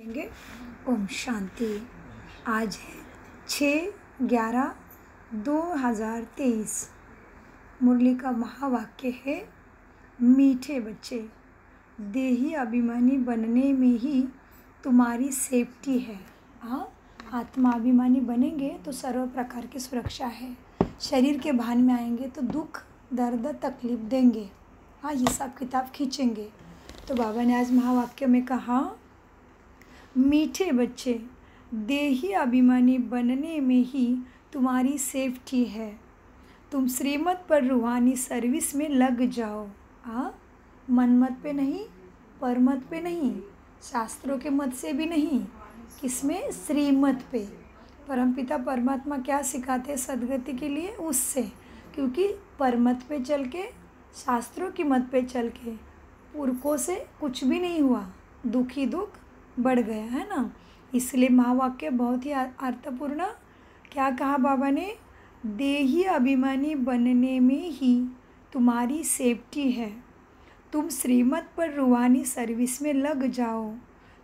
करेंगे। ओम शांति। आज है 6/11/2023। मुरली का महावाक्य है, मीठे बच्चे, देही अभिमानी बनने में ही तुम्हारी सेफ्टी है। आत्मा अभिमानी बनेंगे तो सर्व प्रकार की सुरक्षा है। शरीर के भान में आएंगे तो दुख दर्द तकलीफ देंगे, हिसाब किताब खींचेंगे। तो बाबा ने आज महावाक्य में कहा, मीठे बच्चे, देही अभिमानी बनने में ही तुम्हारी सेफ्टी है। तुम श्रीमत पर रूहानी सर्विस में लग जाओ। मनमत पे नहीं, परमत पे नहीं, शास्त्रों के मत से भी नहीं, किसमें? श्रीमत पे। परमपिता परमात्मा क्या सिखाते हैं सद्गति के लिए? उससे। क्योंकि परमत पे चल के, शास्त्रों की मत पे चल के पुरखों से कुछ भी नहीं हुआ, दुख ही दुख बढ़ गया है ना। इसलिए महावाक्य बहुत ही अर्थपूर्ण। क्या कहा बाबा ने? देही अभिमानी बनने में ही तुम्हारी सेफ्टी है। तुम श्रीमत पर रूहानी सर्विस में लग जाओ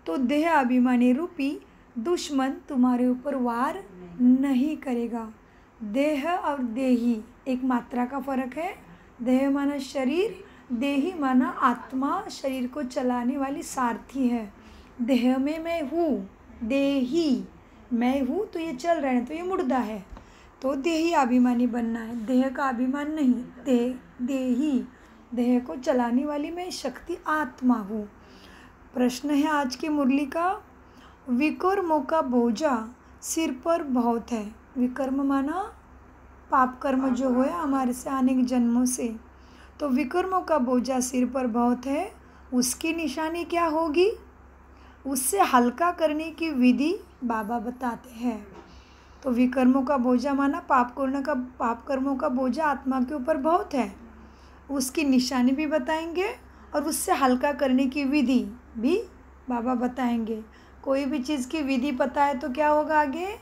तो देह अभिमानी रूपी दुश्मन तुम्हारे ऊपर वार नहीं करेगा। देह और देही एक मात्रा का फर्क है। देह माना शरीर, देही माना आत्मा, शरीर को चलाने वाली सारथी है। देह में मैं हूँ, देही मैं हूँ, तो ये चल रहे हैं, तो ये मुर्दा है, तो देही अभिमानी बनना है। देह का अभिमान नहीं, देही, देह को चलाने वाली मैं शक्ति आत्मा हूँ। प्रश्न है आज की मुरली का, विकर्मों का बोझा सिर पर बहुत है। विकर्म माना पाप कर्म जो हुए हमारे से अनेक जन्मों से, तो विकर्मों का बोझा सिर पर बहुत है। उसकी निशानी क्या होगी? उससे हल्का करने की विधि बाबा बताते हैं। तो विकर्मों का बोझा माना पाप कर्मों का बोझा आत्मा के ऊपर बहुत है। उसकी निशानी भी बताएंगे और उससे हल्का करने की विधि भी बाबा बताएंगे। कोई भी चीज़ की विधि पता है तो क्या होगा आगे?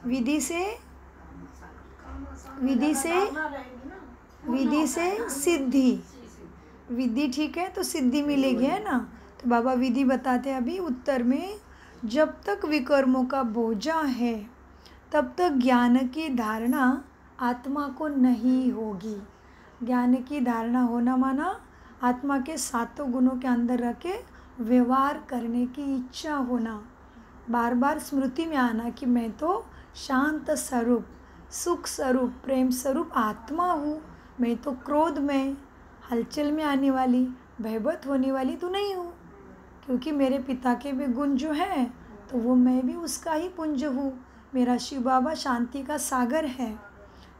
विधि से सिद्धि। विधि ठीक है तो सिद्धि मिलेगी, है ना। तो बाबा विधि बताते हैं अभी उत्तर में, जब तक विकर्मों का बोझा है तब तक ज्ञान की धारणा आत्मा को नहीं होगी। ज्ञान की धारणा होना माना आत्मा के सातों गुणों के अंदर रख के व्यवहार करने की इच्छा होना, बार बार स्मृति में आना कि मैं तो शांत स्वरूप, सुख स्वरूप, प्रेम स्वरूप आत्मा हूँ। मैं तो क्रोध में, हलचल में आने वाली, भयभीत होने वाली तो नहीं हूँ। क्योंकि मेरे पिता के भी गुण जो हैं तो वो मैं भी उसका ही पुंज हूँ। मेरा शिव बाबा शांति का सागर है,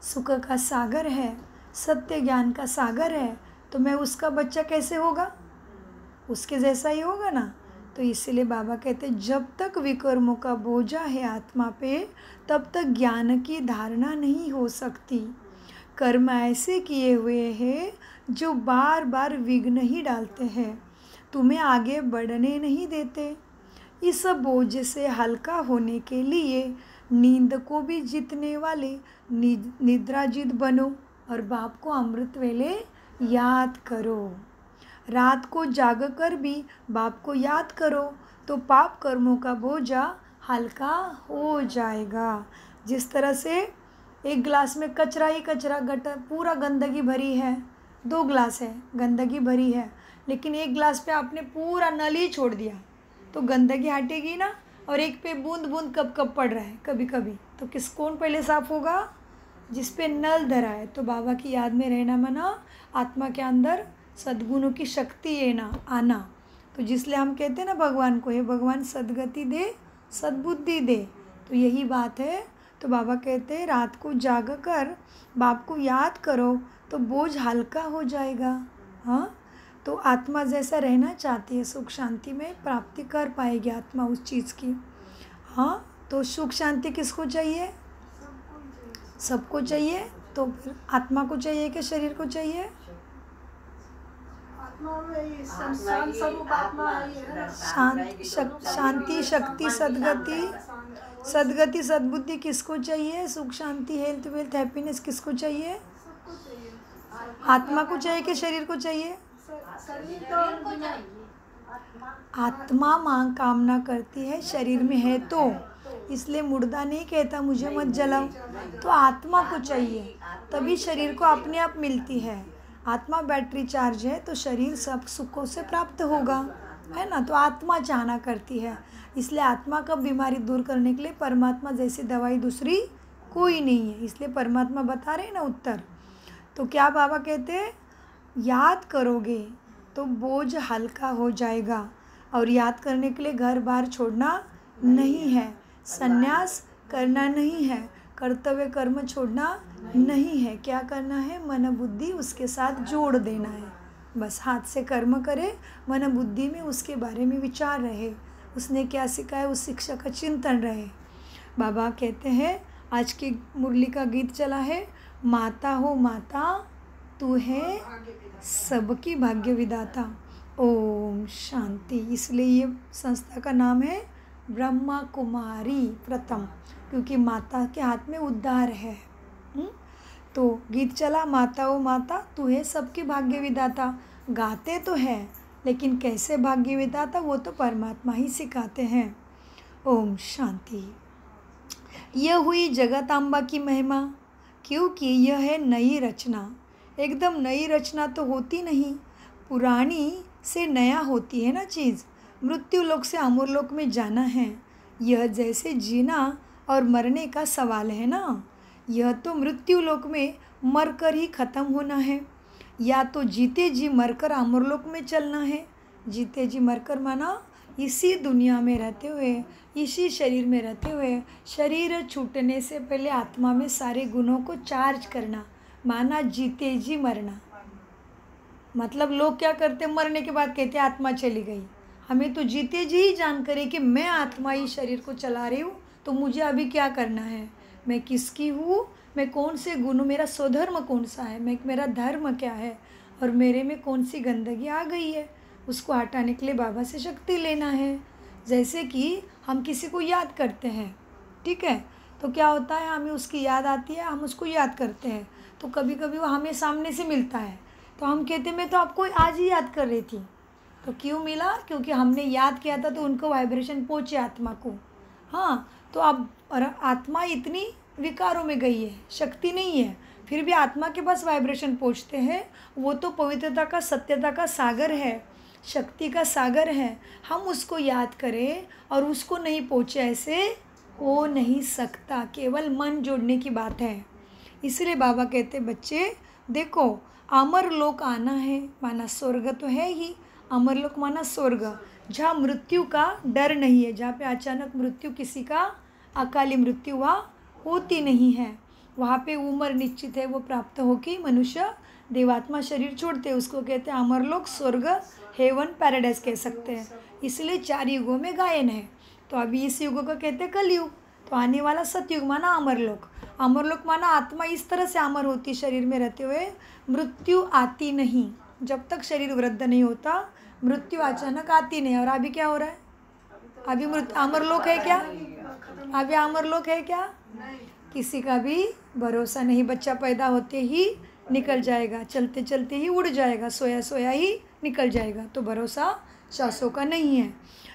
सुख का सागर है, सत्य ज्ञान का सागर है, तो मैं उसका बच्चा कैसे होगा? उसके जैसा ही होगा ना। तो इसलिए बाबा कहते हैं, जब तक विकर्मों का बोझा है आत्मा पे तब तक ज्ञान की धारणा नहीं हो सकती। कर्म ऐसे किए हुए हैं जो बार बार विघ्न ही डालते हैं, तुम्हें आगे बढ़ने नहीं देते। इस बोझ से हल्का होने के लिए नींद को भी जीतने वाले निद्राजित बनो और बाप को अमृत वेले याद करो। रात को जाग कर भी बाप को याद करो तो पाप कर्मों का बोझा हल्का हो जाएगा। जिस तरह से एक गिलास में कचरा ही कचरा, गटर पूरा गंदगी भरी है, 2 गिलास है, गंदगी भरी है, लेकिन एक गिलास पे आपने पूरा नल ही छोड़ दिया तो गंदगी हटेगी ना। और एक पे बूंद बूंद कब कब पड़ रहा है कभी कभी, तो कौन पहले साफ होगा? जिस पे नल धरा है। तो बाबा की याद में रहना माना आत्मा के अंदर सद्गुणों की शक्ति है ना, आना। तो जिसलिए हम कहते हैं ना भगवान को, हे भगवान सद्गति दे, सद्बुद्धि दे, तो यही बात है। तो बाबा कहते हैं रात को जाग कर बाप को याद करो तो बोझ हल्का हो जाएगा। तो आत्मा जैसा रहना चाहती है, सुख शांति में प्राप्ति कर पाएगी आत्मा उस चीज़ की। तो सुख शांति किसको चाहिए? सबको चाहिए। तो फिर आत्मा को चाहिए कि शरीर को चाहिए? शांति, शक्ति, सद्गति, सद्बुद्धि किसको चाहिए? सुख शांति, हेल्थ वेल्थ, हैप्पीनेस किसको चाहिए? आत्मा को चाहिए कि शरीर को चाहिए? आत्मा मांग कामना करती है, शरीर में है तो, इसलिए मुर्दा नहीं कहता मुझे मत जलाओ। तो आत्मा को चाहिए, तभी शरीर को अपने आप मिलती है। आत्मा बैटरी चार्ज है तो शरीर सब सुखों से प्राप्त होगा, है ना। तो आत्मा चाहना करती है, इसलिए आत्मा का बीमारी दूर करने के लिए परमात्मा जैसी दवाई दूसरी कोई नहीं है, इसलिए परमात्मा बता रहे हैं ना उत्तर। तो क्या बाबा कहते हैं, याद करोगे तो बोझ हल्का हो जाएगा, और याद करने के लिए घर बार छोड़ना नहीं है, संन्यास करना नहीं है, कर्तव्य कर्म छोड़ना नहीं है। क्या करना है, मन बुद्धि उसके साथ जोड़ देना है। बस हाथ से कर्म करे, मन बुद्धि में उसके बारे में विचार रहे, उसने क्या सिखाया उस शिक्षा का चिंतन रहे। बाबा कहते हैं, आज की मुरली का गीत चला है, माता हो माता तू है सबकी भाग्य विदाता। ओम शांति। इसलिए ये संस्था का नाम है ब्रह्मा कुमारी प्रथम, क्योंकि माता के हाथ में उद्धार है। तो गीत चला, माता ओ माता तू है सबकी भाग्य विदाता। गाते तो है, लेकिन कैसे भाग्य विदाता वो तो परमात्मा ही सिखाते हैं। ओम शांति। यह हुई जगतांबा की महिमा, क्योंकि यह है नई रचना। एकदम नई रचना तो होती नहीं, पुरानी से नया होती है ना चीज़। मृत्यु लोक से अमर लोक में जाना है, यह जैसे जीना और मरने का सवाल है ना। यह तो मृत्यु लोक में मरकर ही ख़त्म होना है, या तो जीते जी मरकर अमर लोक में चलना है। जीते जी मरकर माना इसी दुनिया में रहते हुए, इसी शरीर में रहते हुए, शरीर छूटने से पहले आत्मा में सारे गुणों को चार्ज करना, माना जीते जी मरना। मतलब लोग क्या करते, मरने के बाद कहते आत्मा चली गई। हमें तो जीते जी ही जानकारी कि मैं आत्मा ही शरीर को चला रही हूँ, तो मुझे अभी क्या करना है, मैं किसकी हूँ, मैं कौन से गुण, मेरा स्वधर्म कौन सा है, मेरा धर्म क्या है, और मेरे में कौन सी गंदगी आ गई है, उसको हटाने के लिए बाबा से शक्ति लेना है। जैसे कि हम किसी को याद करते हैं, ठीक है, तो क्या होता है, हमें उसकी याद आती है, हम उसको याद करते हैं, तो कभी कभी वो हमें सामने से मिलता है, तो हम कहते मैं तो आपको आज ही याद कर रही थी। तो क्यों मिला, क्योंकि हमने याद किया था तो उनको वाइब्रेशन पहुँचे आत्मा को। हाँ, तो अब आत्मा इतनी विकारों में गई है, शक्ति नहीं है, फिर भी आत्मा के पास वाइब्रेशन पहुँचते हैं। वो तो पवित्रता का, सत्यता का सागर है, शक्ति का सागर है। हम उसको याद करें और उसको नहीं पहुँचे, ऐसे हो नहीं सकता। केवल मन जोड़ने की बात है। इसलिए बाबा कहते बच्चे देखो, अमर लोक आना है, माना स्वर्ग तो है ही, अमर लोक माना स्वर्ग, जहाँ मृत्यु का डर नहीं है, जहाँ पे अचानक मृत्यु किसी का अकाली मृत्यु वहाँ होती नहीं है। वहाँ पे उम्र निश्चित है, वो प्राप्त होकर मनुष्य देवात्मा शरीर छोड़ते हैं, उसको कहते हैं अमरलोक, स्वर्ग, हेवन, पैराडाइज कह सकते हैं। इसलिए 4 युगों में गायन है। तो अभी इस युग को कहते हैं कलयुग, तो आने वाला सतयुग माना अमरलोक। अमरलोक माना आत्मा इस तरह से अमर होती, शरीर में रहते हुए मृत्यु आती नहीं। जब तक शरीर वृद्ध नहीं होता मृत्यु अचानक आती नहीं। और अभी क्या हो रहा है, अभी अमरलोक है क्या, अभी अमरलोक है क्या, किसी का भी भरोसा नहीं। बच्चा पैदा होते ही निकल जाएगा, चलते चलते ही उड़ जाएगा, सोया सोया ही निकल जाएगा, तो भरोसा शासों का नहीं है।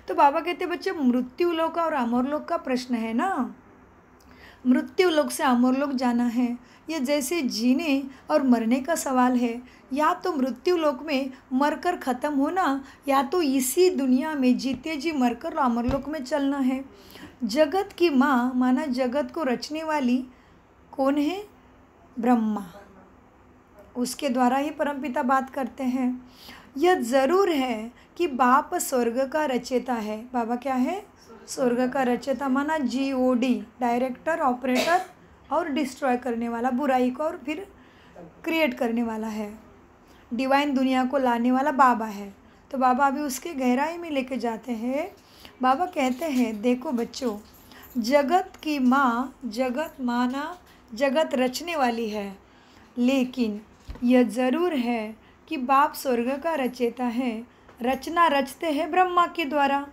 तो बाबा कहते बच्चे, मृत्यु लोक और अमर लोक का प्रश्न है ना। मृत्यु लोक से अमर लोक जाना है, ये जैसे जीने और मरने का सवाल है। या तो मृत्यु लोक में मरकर ख़त्म होना, या तो इसी दुनिया में जीते जी मरकर अमर लोक में चलना है। जगत की माँ माना जगत को रचने वाली कौन है, ब्रह्मा, उसके द्वारा ही परमपिता बात करते हैं। यह ज़रूर है कि बाप स्वर्ग का रचयिता है। बाबा क्या है, स्वर्ग का रचयिता माना GOD, डायरेक्टर, ऑपरेटर और डिस्ट्रॉय करने वाला, बुराई को और फिर क्रिएट करने वाला है। डिवाइन दुनिया को लाने वाला बाबा है। तो बाबा अभी उसके गहराई में लेके जाते हैं। बाबा कहते हैं देखो बच्चों, जगत की माँ, जगत माना जगत रचने वाली है, लेकिन यह ज़रूर है कि बाप स्वर्ग का रचयिता है। रचना रचते हैं ब्रह्मा के द्वारा।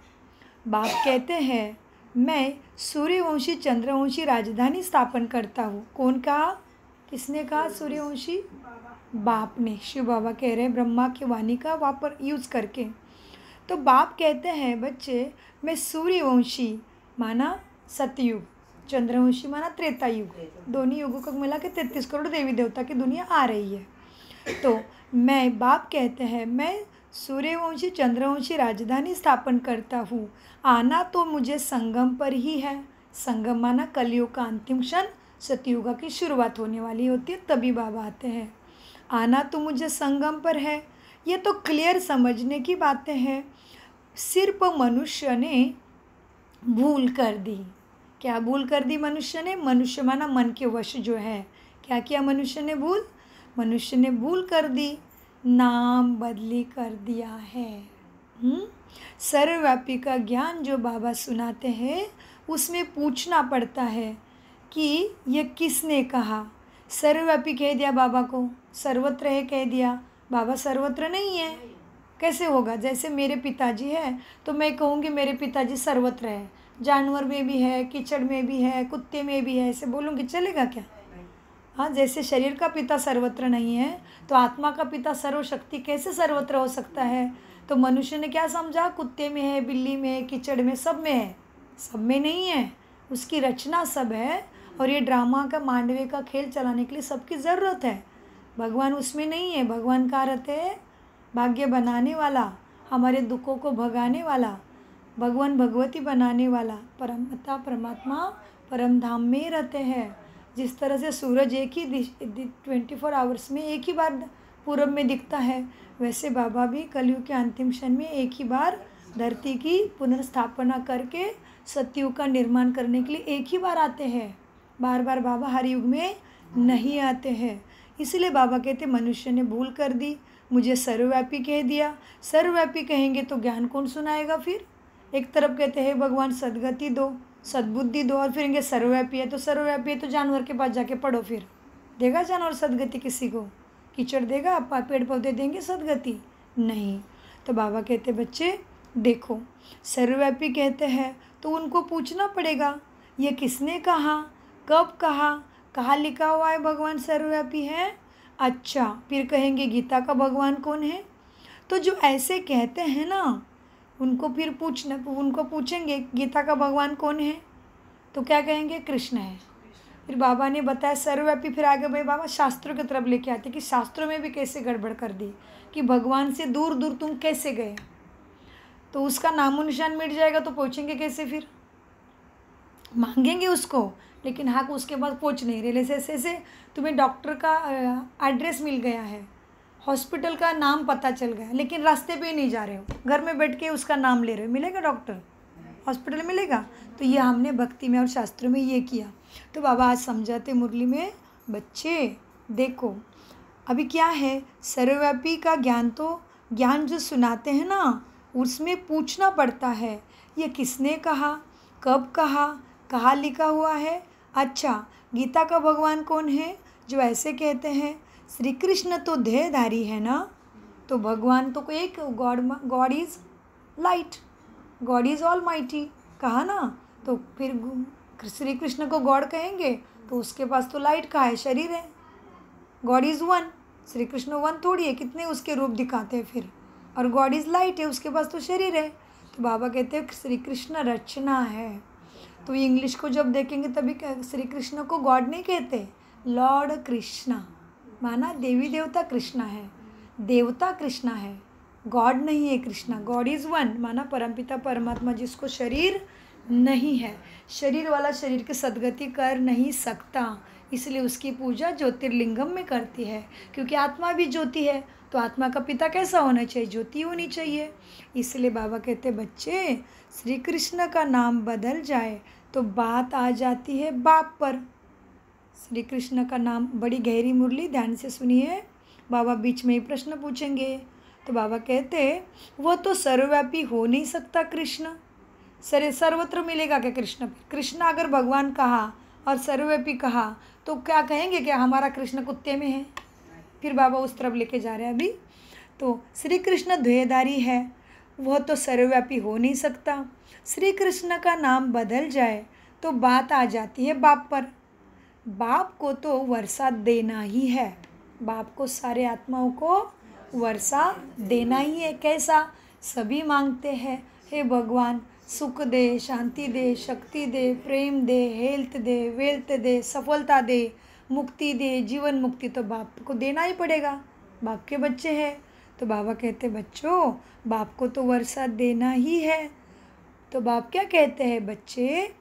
बाप कहते हैं मैं सूर्यवंशी चंद्रवंशी राजधानी स्थापन करता हूँ। कौन कहा, किसने कहा सूर्यवंशी, बाप ने। शिव बाबा कह रहे हैं ब्रह्मा की वाणी का वापर यूज़ करके। तो बाप कहते हैं बच्चे, मैं सूर्यवंशी माना सतयुग, चंद्रवंशी माना त्रेता युग, दोनों युगों को मिला के 33 करोड़ देवी देवता की दुनिया आ रही है। तो मैं बाप कहते हैं मैं सूर्यवंशी चंद्रवंशी राजधानी स्थापन करता हूँ। आना तो मुझे संगम पर ही है। संगम माना कलयुग का अंतिम क्षण, सतयुग की शुरुआत होने वाली होती है, तभी बाबा आते हैं। आना तो मुझे संगम पर है, ये तो क्लियर समझने की बातें हैं। सिर्फ मनुष्य ने भूल कर दी। क्या भूल कर दी मनुष्य ने? मनुष्य माना मन के वश जो है। क्या किया मनुष्य ने भूल? मनुष्य ने भूल कर दी, नाम बदली कर दिया है। सर्वव्यापी का ज्ञान जो बाबा सुनाते हैं उसमें पूछना पड़ता है कि ये किसने कहा। सर्वव्यापी कह दिया बाबा को, सर्वत्र है कह दिया, बाबा सर्वत्र नहीं है, कैसे होगा? जैसे मेरे पिताजी है तो मैं कहूँगी मेरे पिताजी सर्वत्र है, जानवर में भी है, कीचड़ में भी है, कुत्ते में भी है, ऐसे बोलूँगी चलेगा क्या? हाँ, जैसे शरीर का पिता सर्वत्र नहीं है तो आत्मा का पिता सर्वशक्ति कैसे सर्वत्र हो सकता है? तो मनुष्य ने क्या समझा? कुत्ते में है, बिल्ली में है, कीचड़ में, सब में है। सब में नहीं है, उसकी रचना सब है। और ये ड्रामा का मांडवे का खेल चलाने के लिए सबकी ज़रूरत है। भगवान उसमें नहीं है। भगवान का अर्थ है भाग्य बनाने वाला, हमारे दुखों को भगाने वाला, भगवान भगवती बनाने वाला, परमपिता परमात्मा परम धाम में रहते हैं। जिस तरह से सूरज एक ही 24 आवर्स में एक ही बार पूरब में दिखता है, वैसे बाबा भी कलयुग के अंतिम क्षण में एक ही बार धरती की पुनर्स्थापना करके सतयुग का निर्माण करने के लिए एक ही बार आते हैं। बार बार बाबा हर युग में नहीं आते हैं। इसलिए बाबा कहते मनुष्य ने भूल कर दी, मुझे सर्वव्यापी कह दिया। सर्वव्यापी कहेंगे तो ज्ञान कौन सुनाएगा फिर? एक तरफ कहते हैं भगवान सद्गति दो, सद्बुद्धि दो, और फिर इनके सर्वव्यापी है तो सर्वव्यापी है तो जानवर के पास जाके पढ़ो, फिर देगा जानवर सद्गति किसी को? कीचड़ देगा? पेड़ पौधे देंगे सद्गति? नहीं। तो बाबा कहते बच्चे देखो, सर्वव्यापी कहते हैं तो उनको पूछना पड़ेगा ये किसने कहा, कब कहा, कहाँ लिखा हुआ है भगवान सर्वव्यापी है? अच्छा, फिर कहेंगे गीता का भगवान कौन है? तो जो ऐसे कहते हैं ना उनको फिर उनको पूछेंगे गीता का भगवान कौन है? तो क्या कहेंगे? कृष्ण है। फिर बाबा ने बताया सर्वव्यापी, फिर आगे भाई बाबा शास्त्रों की तरफ लेके आते कि शास्त्रों में भी कैसे गड़बड़ कर दी कि भगवान से दूर दूर तुम कैसे गए? तो उसका नामो निशान मिट जाएगा तो पहुँचेंगे कैसे? फिर मांगेंगे उसको, लेकिन हाँ उसके बाद पहुँच नहीं रहे। जैसे तुम्हें डॉक्टर का एड्रेस मिल गया है, हॉस्पिटल का नाम पता चल गया, लेकिन रास्ते पे ही नहीं जा रहे हो, घर में बैठ के उसका नाम ले रहे हो, मिलेगा डॉक्टर? हॉस्पिटल मिलेगा? तो ये हमने भक्ति में और शास्त्रों में ये किया। तो बाबा आज समझाते मुरली में, बच्चे देखो अभी क्या है, सर्वव्यापी का ज्ञान तो ज्ञान जो सुनाते हैं ना उसमें पूछना पड़ता है ये किसने कहा, कब कहा, कहाँ लिखा हुआ है? अच्छा, गीता का भगवान कौन है? जो ऐसे कहते हैं श्री कृष्ण तो देहधारी है ना, तो भगवान तो एक God is light, God is all mighty कहा ना, तो फिर श्री कृष्ण को गॉड कहेंगे तो उसके पास तो लाइट का है, शरीर है। God is one, Shri Krishna one थोड़ी है, कितने उसके रूप दिखाते हैं फिर, और गॉड इज़ लाइट है, उसके पास तो शरीर है। तो बाबा कहते हैं श्री कृष्ण रचना है। तो इंग्लिश को जब देखेंगे तभी श्री कृष्ण को गॉड नहीं कहते, लॉर्ड कृष्णा माना देवी देवता कृष्णा है, देवता कृष्णा है, गॉड नहीं है कृष्णा। गॉड इज़ वन माना परमपिता परमात्मा जिसको शरीर नहीं है, शरीर वाला शरीर की सद्गति कर नहीं सकता, इसलिए उसकी पूजा ज्योतिर्लिंगम में करती है, क्योंकि आत्मा भी ज्योति है। तो आत्मा का पिता कैसा होना चाहिए? ज्योति होनी चाहिए। इसलिए बाबा कहते बच्चे श्री कृष्ण का नाम बदल जाए तो बात आ जाती है बाप पर। श्री कृष्ण का नाम, बड़ी गहरी मुरली ध्यान से सुनिए, बाबा बीच में ही प्रश्न पूछेंगे। तो बाबा कहते वो तो सर्वव्यापी हो नहीं सकता कृष्ण, सर्वत्र मिलेगा क्या कृष्ण? कृष्ण अगर भगवान कहा और सर्वव्यापी कहा तो क्या कहेंगे क्या हमारा कृष्ण कुत्ते में है? फिर बाबा उस तरफ लेके जा रहे हैं अभी। तो श्री कृष्ण द्वैधारी है, वह तो सर्वव्यापी हो नहीं सकता। श्री कृष्ण का नाम बदल जाए तो बात आ जाती है बाप पर। बाप को तो वर्षा देना ही है, बाप को सारे आत्माओं को वर्षा देना ही है। कैसा? सभी मांगते हैं, हे भगवान सुख दे, शांति दे, शक्ति दे, प्रेम दे, हेल्थ दे, वेल्थ दे, सफलता दे, मुक्ति दे, जीवन मुक्ति। तो बाप को देना ही पड़ेगा, बाप के बच्चे हैं। तो बाबा कहते बच्चों बाप को तो वर्षा देना ही है। तो बाप क्या कहते हैं, बच्चे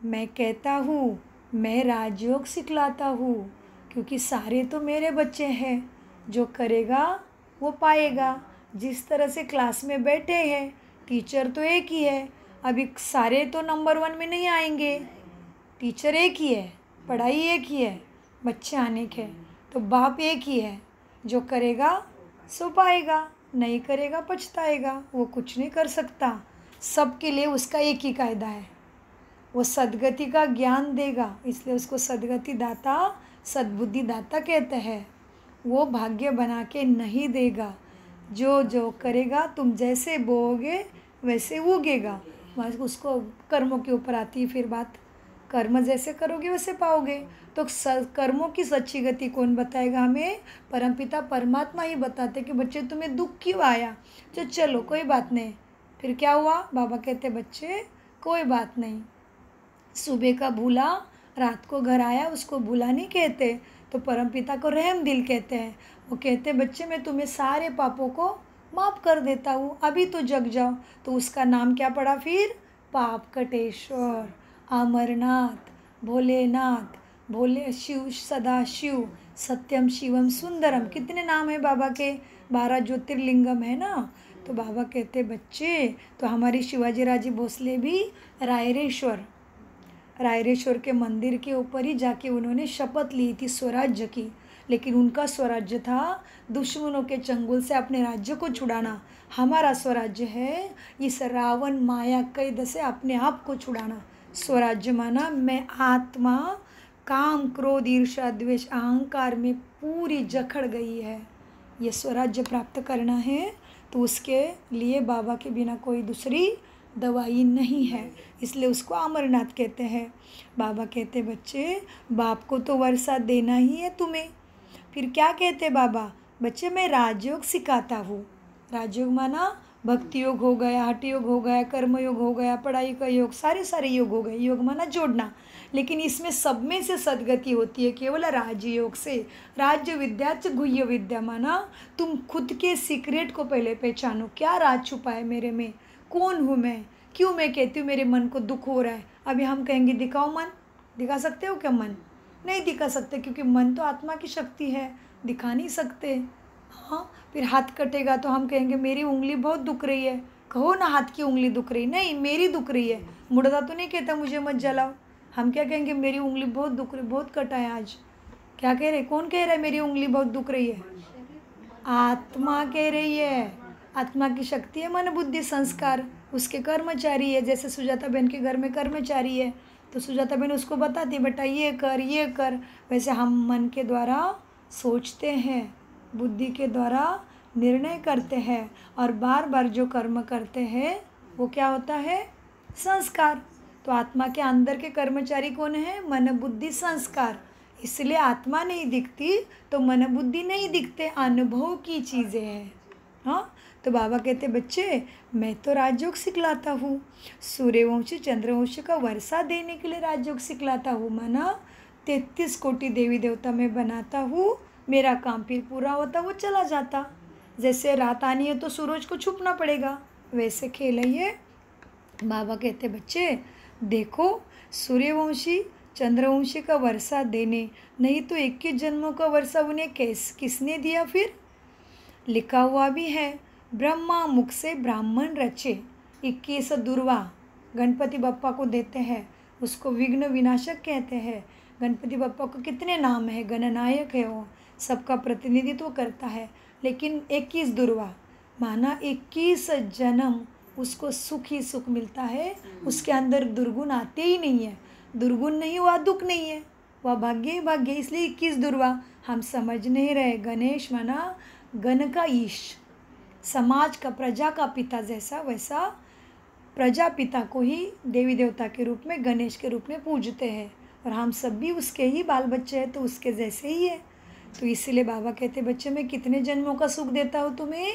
मैं कहता हूँ मैं राजयोग सिखलाता हूँ, क्योंकि सारे तो मेरे बच्चे हैं, जो करेगा वो पाएगा। जिस तरह से क्लास में बैठे हैं, टीचर तो एक ही है, अभी सारे तो नंबर 1 में नहीं आएंगे, टीचर एक ही है, पढ़ाई एक ही है, बच्चे आने के, तो बाप एक ही है, जो करेगा सो पाएगा, नहीं करेगा पछताएगा, वो कुछ नहीं कर सकता। सबके लिए उसका एक ही कायदा है, वो सद्गति का ज्ञान देगा, इसलिए उसको सद्गति दाता, सद्बुद्धि दाता कहते हैं। वो भाग्य बना के नहीं देगा, जो जो करेगा तुम जैसे बोओगे वैसे उगेगा। बस उसको कर्मों के ऊपर आती है फिर बात, कर्म जैसे करोगे वैसे पाओगे। तो कर्मों की सच्ची गति कौन बताएगा हमें, परमपिता परमात्मा ही बताते कि बच्चे तुम्हें दुख क्यों आया, तो चलो कोई बात नहीं। फिर क्या हुआ, बाबा कहते बच्चे कोई बात नहीं, सुबह का भूला रात को घर आया उसको भूला नहीं कहते, तो परमपिता को रहम दिल कहते हैं। वो कहते बच्चे मैं तुम्हें सारे पापों को माफ़ कर देता हूँ, अभी तो जग जाओ। तो उसका नाम क्या पड़ा फिर, पाप कटेश्वर, अमरनाथ, भोलेनाथ, भोले शिव, सदाशिव, सत्यम शिवम सुंदरम। कितने नाम है बाबा के, 12 ज्योतिर्लिंगम है ना। तो बाबा कहते बच्चे तो हमारी शिवाजी राजे भोसले भी रायरेश्वर के मंदिर के ऊपर ही जाके उन्होंने शपथ ली थी स्वराज्य की, लेकिन उनका स्वराज्य था दुश्मनों के चंगुल से अपने राज्य को छुड़ाना। हमारा स्वराज्य है इस रावण माया कैद से अपने आप को छुड़ाना। स्वराज्य माना मैं आत्मा काम क्रोध ईर्ष्या द्वेष अहंकार में पूरी जकड़ गई है, ये स्वराज्य प्राप्त करना है। तो उसके लिए बाबा के बिना कोई दूसरी दवाई नहीं है, इसलिए उसको अमरनाथ कहते हैं। बाबा कहते बच्चे बाप को तो वर्षा देना ही है तुम्हें। फिर क्या कहते बाबा, बच्चे मैं राजयोग सिखाता हूँ। राजयोग माना भक्ति योग हो गया, हठ योग हो गया, कर्म योग हो गया, पढ़ाई का योग, सारे योग हो गए। योग माना जोड़ना, लेकिन इसमें सब में से सद्गति होती है केवल राजयोग से। राज्य विद्या च गुह्य विद्या माना तुम खुद के सीक्रेट को पहले पहचानो, क्या राज छुपा है मेरे में, कौन हूँ मैं, क्यों मैं कहती हूँ मेरे मन को दुख हो रहा है। अभी हम कहेंगे दिखाओ मन, दिखा सकते हो क्या मन, नहीं दिखा सकते, क्योंकि मन तो आत्मा की शक्ति है, दिखा नहीं सकते। हाँ, फिर हाथ कटेगा तो हम कहेंगे मेरी उंगली बहुत दुख रही है, कहो ना हाथ की उंगली दुख रही, नहीं मेरी दुख रही है। मुर्दा तो नहीं कहता मुझे मत जलाओ, हम क्या कहेंगे मेरी उंगली बहुत दुख रही, बहुत कटा है आज। क्या कह रहे, कौन कह रहा है मेरी उंगली बहुत दुख रही है, आत्मा कह रही है। आत्मा की शक्ति है मन बुद्धि संस्कार, उसके कर्मचारी है। जैसे सुजाता बहन के घर में कर्मचारी है, तो सुजाता बहन उसको बताती बेटा ये कर, वैसे हम मन के द्वारा सोचते हैं, बुद्धि के द्वारा निर्णय करते हैं, और बार बार जो कर्म करते हैं वो क्या होता है, संस्कार। तो आत्मा के अंदर के कर्मचारी कौन है, मन बुद्धि संस्कार। इसलिए आत्मा नहीं दिखती तो मन बुद्धि नहीं दिखते, अनुभव की चीज़ें हैं। हाँ, तो बाबा कहते बच्चे मैं तो राजयोग सिखलाता हूँ, सूर्यवंशी चंद्रवंशी का वर्षा देने के लिए राजयोग सिखलाता हूँ। माना 33 कोटि देवी देवता मैं बनाता हूँ, मेरा काम फिर पूरा होता वो चला जाता। जैसे रात आनी है तो सूरज को छुपना पड़ेगा, वैसे खेल है ये। बाबा कहते बच्चे देखो सूर्यवंशी चंद्रवंशी का वर्षा देने, नहीं तो 21 जन्मों का वर्षा उन्हें किसने दिया, फिर लिखा हुआ भी है ब्रह्मा मुख से ब्राह्मण रचे। 21 दुर्वा गणपति बप्पा को देते हैं, उसको विघ्न विनाशक कहते हैं। गणपति बप्पा को कितने नाम है, गणनायक है, वो सबका प्रतिनिधित्व करता है। लेकिन 21 दुर्वा माना 21 जन्म उसको सुख ही सुख मिलता है, उसके अंदर दुर्गुण आते ही नहीं है। दुर्गुण नहीं हुआ दुख नहीं है, वह भाग्य ही भाग्य, इसलिए 21 दुर्वा। हम समझ नहीं रहे, गणेश माना गण का ईश, समाज का प्रजा का पिता जैसा, वैसा प्रजापिता को ही देवी देवता के रूप में गणेश के रूप में पूजते हैं, और हम सब भी उसके ही बाल बच्चे हैं, तो उसके जैसे ही है। तो इसलिए बाबा कहते बच्चे मैं कितने जन्मों का सुख देता हूँ तुम्हें,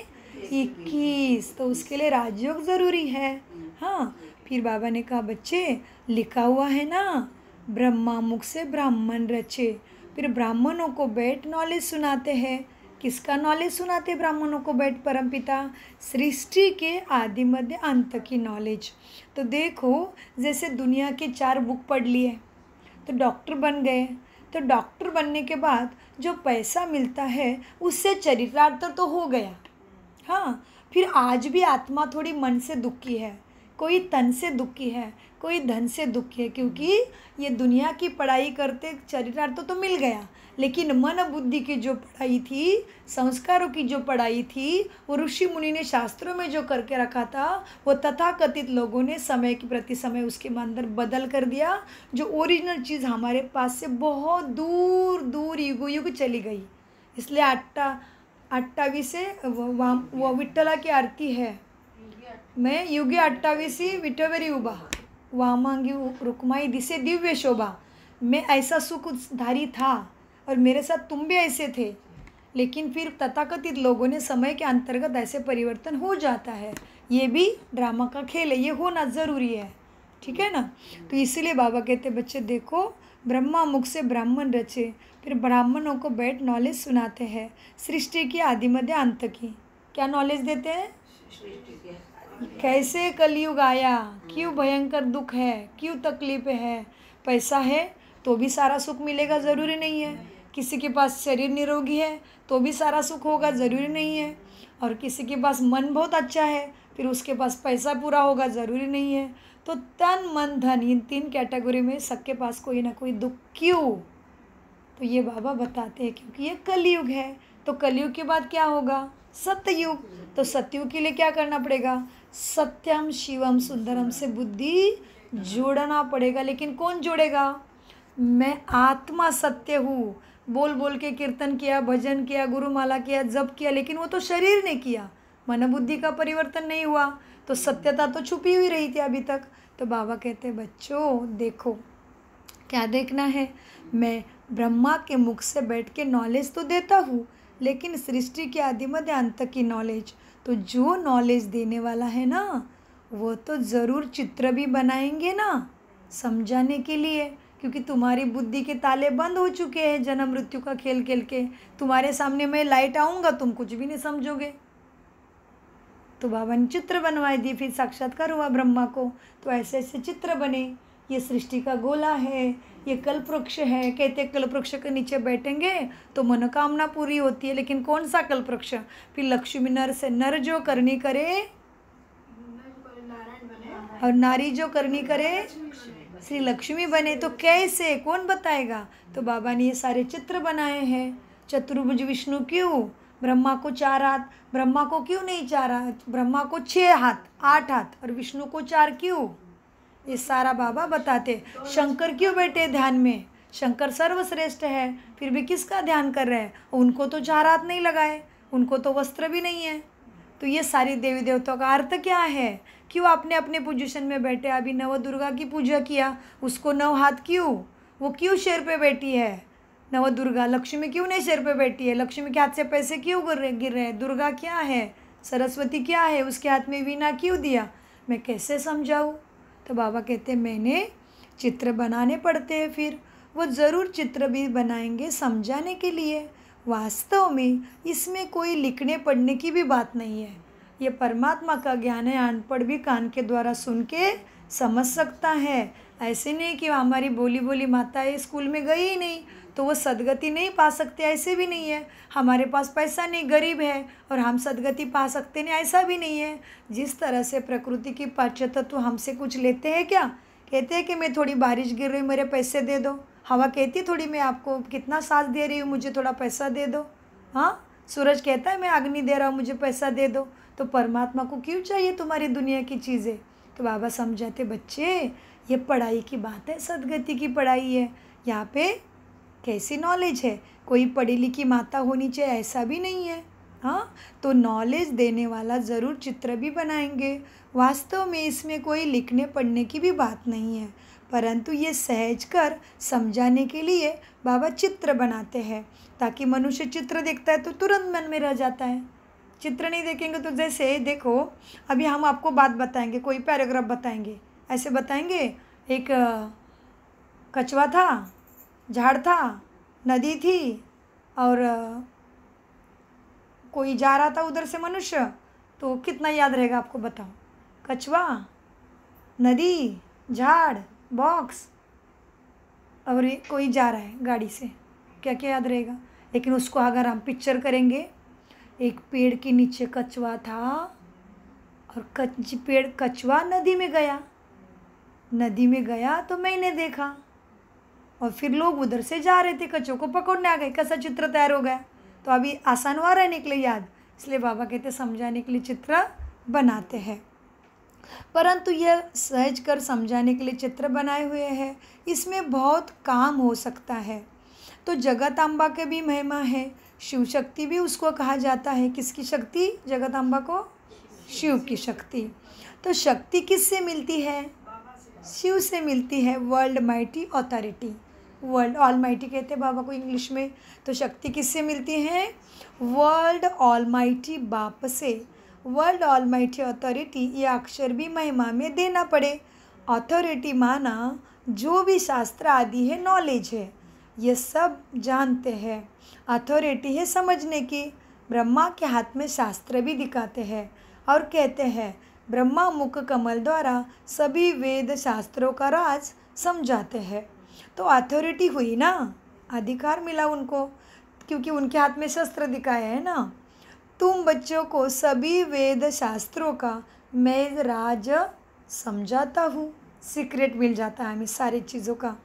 21। तो उसके लिए राजयोग ज़रूरी है। हाँ, फिर बाबा ने कहा बच्चे लिखा हुआ है ना, ब्रह्मा मुख से ब्राह्मण रचे। फिर ब्राह्मणों को बैठ नॉलेज सुनाते हैं। किसका नॉलेज सुनाते ब्राह्मणों को बैठ? परमपिता सृष्टि के आदि मध्य अंत की नॉलेज। तो देखो, जैसे दुनिया के 4 बुक पढ़ लिए तो डॉक्टर बन गए। तो डॉक्टर बनने के बाद जो पैसा मिलता है उससे चरितार्थ तो हो गया। हाँ, फिर आज भी आत्मा थोड़ी मन से दुखी है, कोई तन से दुखी है, कोई धन से दुखी है, क्योंकि ये दुनिया की पढ़ाई करते चरितार्थ तो मिल गया, लेकिन मन बुद्धि की जो पढ़ाई थी, संस्कारों की जो पढ़ाई थी, वो ऋषि मुनि ने शास्त्रों में जो करके रखा था, वो तथाकथित लोगों ने समय के प्रति समय उसके अंदर बदल कर दिया। जो ओरिजिनल चीज़ हमारे पास से बहुत दूर दूर युग युग चली गई। इसलिए 28 वो विठ्ठला की आरती है, मैं युगे 28 विठोबरी उभा, वामांगी रुक्माई दिसे दिव्य शोभा। मैं ऐसा सुखधारी था और मेरे साथ तुम भी ऐसे थे, लेकिन फिर तथाकथित लोगों ने समय के अंतर्गत ऐसे परिवर्तन हो जाता है। ये भी ड्रामा का खेल है, ये होना ज़रूरी है, ठीक है ना। तो इसीलिए बाबा कहते बच्चे देखो, ब्रह्मा मुख से ब्राह्मण रचे, फिर ब्राह्मणों को बैठ नॉलेज सुनाते हैं सृष्टि की आदि मध्य अंत की। क्या नॉलेज देते हैं? कैसे कलयुग आया, क्यों भयंकर दुख है, क्यों तकलीफ है। पैसा है तो भी सारा सुख मिलेगा ज़रूरी नहीं है। किसी के पास शरीर निरोगी है तो भी सारा सुख होगा ज़रूरी नहीं है। और किसी के पास मन बहुत अच्छा है फिर उसके पास पैसा पूरा होगा ज़रूरी नहीं है। तो तन मन धन इन 3 कैटेगरी में सबके पास कोई ना कोई दुख क्यों? तो ये बाबा बताते हैं क्योंकि ये कलयुग है। तो कलयुग के बाद क्या होगा? सत्ययुग। तो सत्ययुग के लिए क्या करना पड़ेगा? सत्यम शिवम सुंदरम से बुद्धि जोड़ना पड़ेगा। लेकिन कौन जोड़ेगा? मैं आत्मा सत्य हूँ। बोल बोल के कीर्तन किया, भजन किया, गुरुमाला किया, जप किया, लेकिन वो तो शरीर ने किया, मन बुद्धि का परिवर्तन नहीं हुआ, तो सत्यता तो छुपी हुई रही थी अभी तक। तो बाबा कहते बच्चों देखो, क्या देखना है? मैं ब्रह्मा के मुख से बैठ के नॉलेज तो देता हूँ, लेकिन सृष्टि के आदि मध्य अंत की नॉलेज, तो जो नॉलेज देने वाला है ना, वो तो ज़रूर चित्र भी बनाएंगे ना समझाने के लिए, क्योंकि तुम्हारी बुद्धि के ताले बंद हो चुके हैं जन्म मृत्यु का खेल खेल के। तुम्हारे सामने मैं लाइट आऊँगा, तुम कुछ भी नहीं समझोगे। तो बाबा ने चित्र बनवाए दिए, फिर साक्षात्कार हुआ ब्रह्मा को, तो ऐसे ऐसे चित्र बने। ये सृष्टि का गोला है, ये कल्पवृक्ष है। कहते कल्पवृक्ष के नीचे बैठेंगे तो मनोकामना पूरी होती है। लेकिन कौन सा कल्पवृक्ष? फिर लक्ष्मी नर से नर जो करनी करे और नारी जो करनी करे श्री लक्ष्मी बने। तो कैसे, कौन बताएगा? तो बाबा ने ये सारे चित्र बनाए हैं। चतुर्भुज विष्णु क्यों? ब्रह्मा को 4 हाथ, ब्रह्मा को क्यों नहीं 4 हाथ? ब्रह्मा को 6 हाथ 8 हाथ और विष्णु को 4 क्यों? ये सारा बाबा बताते। शंकर क्यों बैठे ध्यान में? शंकर सर्वश्रेष्ठ है, फिर भी किसका ध्यान कर रहे हैं? उनको तो 4 हाथ नहीं लगाए, उनको तो वस्त्र भी नहीं है। तो ये सारी देवी देवताओं का अर्थ क्या है? क्यों आपने अपने पोजीशन में बैठे? अभी नव दुर्गा की पूजा किया, उसको 9 हाथ क्यों? वो क्यों शेर पे बैठी है? नव दुर्गा। लक्ष्मी क्यों नहीं शेर पे बैठी है? लक्ष्मी के हाथ से पैसे क्यों गिर रहे हैं? दुर्गा क्या है? सरस्वती क्या है? उसके हाथ में वीणा क्यों दिया? मैं कैसे समझाऊँ? तो बाबा कहते मैंने चित्र बनाने पड़ते हैं। फिर वो ज़रूर चित्र भी बनाएंगे समझाने के लिए। वास्तव में इसमें कोई लिखने पढ़ने की भी बात नहीं है। ये परमात्मा का ज्ञान है, अनपढ़ भी कान के द्वारा सुन के समझ सकता है। ऐसे नहीं कि हमारी बोली बोली माताएं स्कूल में गई ही नहीं तो वो सदगति नहीं पा सकते, ऐसे भी नहीं है। हमारे पास पैसा नहीं, गरीब है और हम सदगति पा सकते नहीं, ऐसा भी नहीं है। जिस तरह से प्रकृति की 5 तत्व हमसे कुछ लेते हैं क्या? कहते हैं कि मैं थोड़ी बारिश गिर रही हूँ, मेरे पैसे दे दो। हवा कहती थोड़ी मैं आपको कितना सांस दे रही हूँ, मुझे थोड़ा पैसा दे दो। हाँ, सूरज कहता है मैं अग्नि दे रहा हूँ, मुझे पैसा दे दो। तो परमात्मा को क्यों चाहिए तुम्हारी दुनिया की चीज़ें? तो बाबा समझाते बच्चे ये पढ़ाई की बात है, सदगति की पढ़ाई है। यहाँ पे कैसी नॉलेज है? कोई पढ़ी लिखी माता होनी चाहिए ऐसा भी नहीं है। हाँ, तो नॉलेज देने वाला ज़रूर चित्र भी बनाएंगे। वास्तव में इसमें कोई लिखने पढ़ने की भी बात नहीं है, परंतु ये सहज कर समझाने के लिए बाबा चित्र बनाते हैं, ताकि मनुष्य चित्र देखता है तो तुरंत मन में रह जाता है। चित्र नहीं देखेंगे तो जैसे देखो, अभी हम आपको बात बताएंगे, कोई पैराग्राफ बताएंगे, ऐसे बताएंगे, एक कछुआ था, झाड़ था, नदी थी, और कोई जा रहा था उधर से मनुष्य, तो कितना याद रहेगा आपको बताओ? कछुआ, नदी, झाड़, बॉक्स, और ये कोई जा रहा है गाड़ी से, क्या क्या याद रहेगा? लेकिन उसको अगर हम पिक्चर करेंगे, एक पेड़ के नीचे कछुआ था और कछुआ नदी में गया, नदी में गया तो मैंने देखा, और फिर लोग उधर से जा रहे थे, कछुए को पकड़ने आ गए, कैसा चित्र तैयार हो गया? तो अभी आसान हुआ रहने के लिए याद, इसलिए बाबा कहते समझाने के लिए चित्र बनाते हैं। परंतु यह सहज कर समझाने के लिए चित्र बनाए हुए हैं, इसमें बहुत काम हो सकता है। तो जगतांबा के भी महिमा है, शिव शक्ति भी उसको कहा जाता है। किसकी शक्ति? जगतांबा को शिव की शक्ति। तो शक्ति किससे मिलती है? शिव से मिलती है, world mighty authority, world all mighty कहते हैं बाबा को इंग्लिश में। तो शक्ति किससे मिलती है? वर्ल्ड ऑल माइटी बाप से। वर्ल्ड ऑल माइटी अथॉरिटी, ये अक्षर भी महिमा में देना पड़े। अथॉरिटी माना जो भी शास्त्र आदि है, नॉलेज है, ये सब जानते हैं। अथॉरिटी है समझने की। ब्रह्मा के हाथ में शास्त्र भी दिखाते हैं और कहते हैं ब्रह्मा मुख कमल द्वारा सभी वेद शास्त्रों का राज समझाते हैं। तो अथॉरिटी हुई ना, अधिकार मिला उनको, क्योंकि उनके हाथ में शस्त्र दिखाया है ना। तुम बच्चों को सभी वेद शास्त्रों का मैं राज समझाता हूँ, सीक्रेट मिल जाता है हमें सारी चीज़ों का।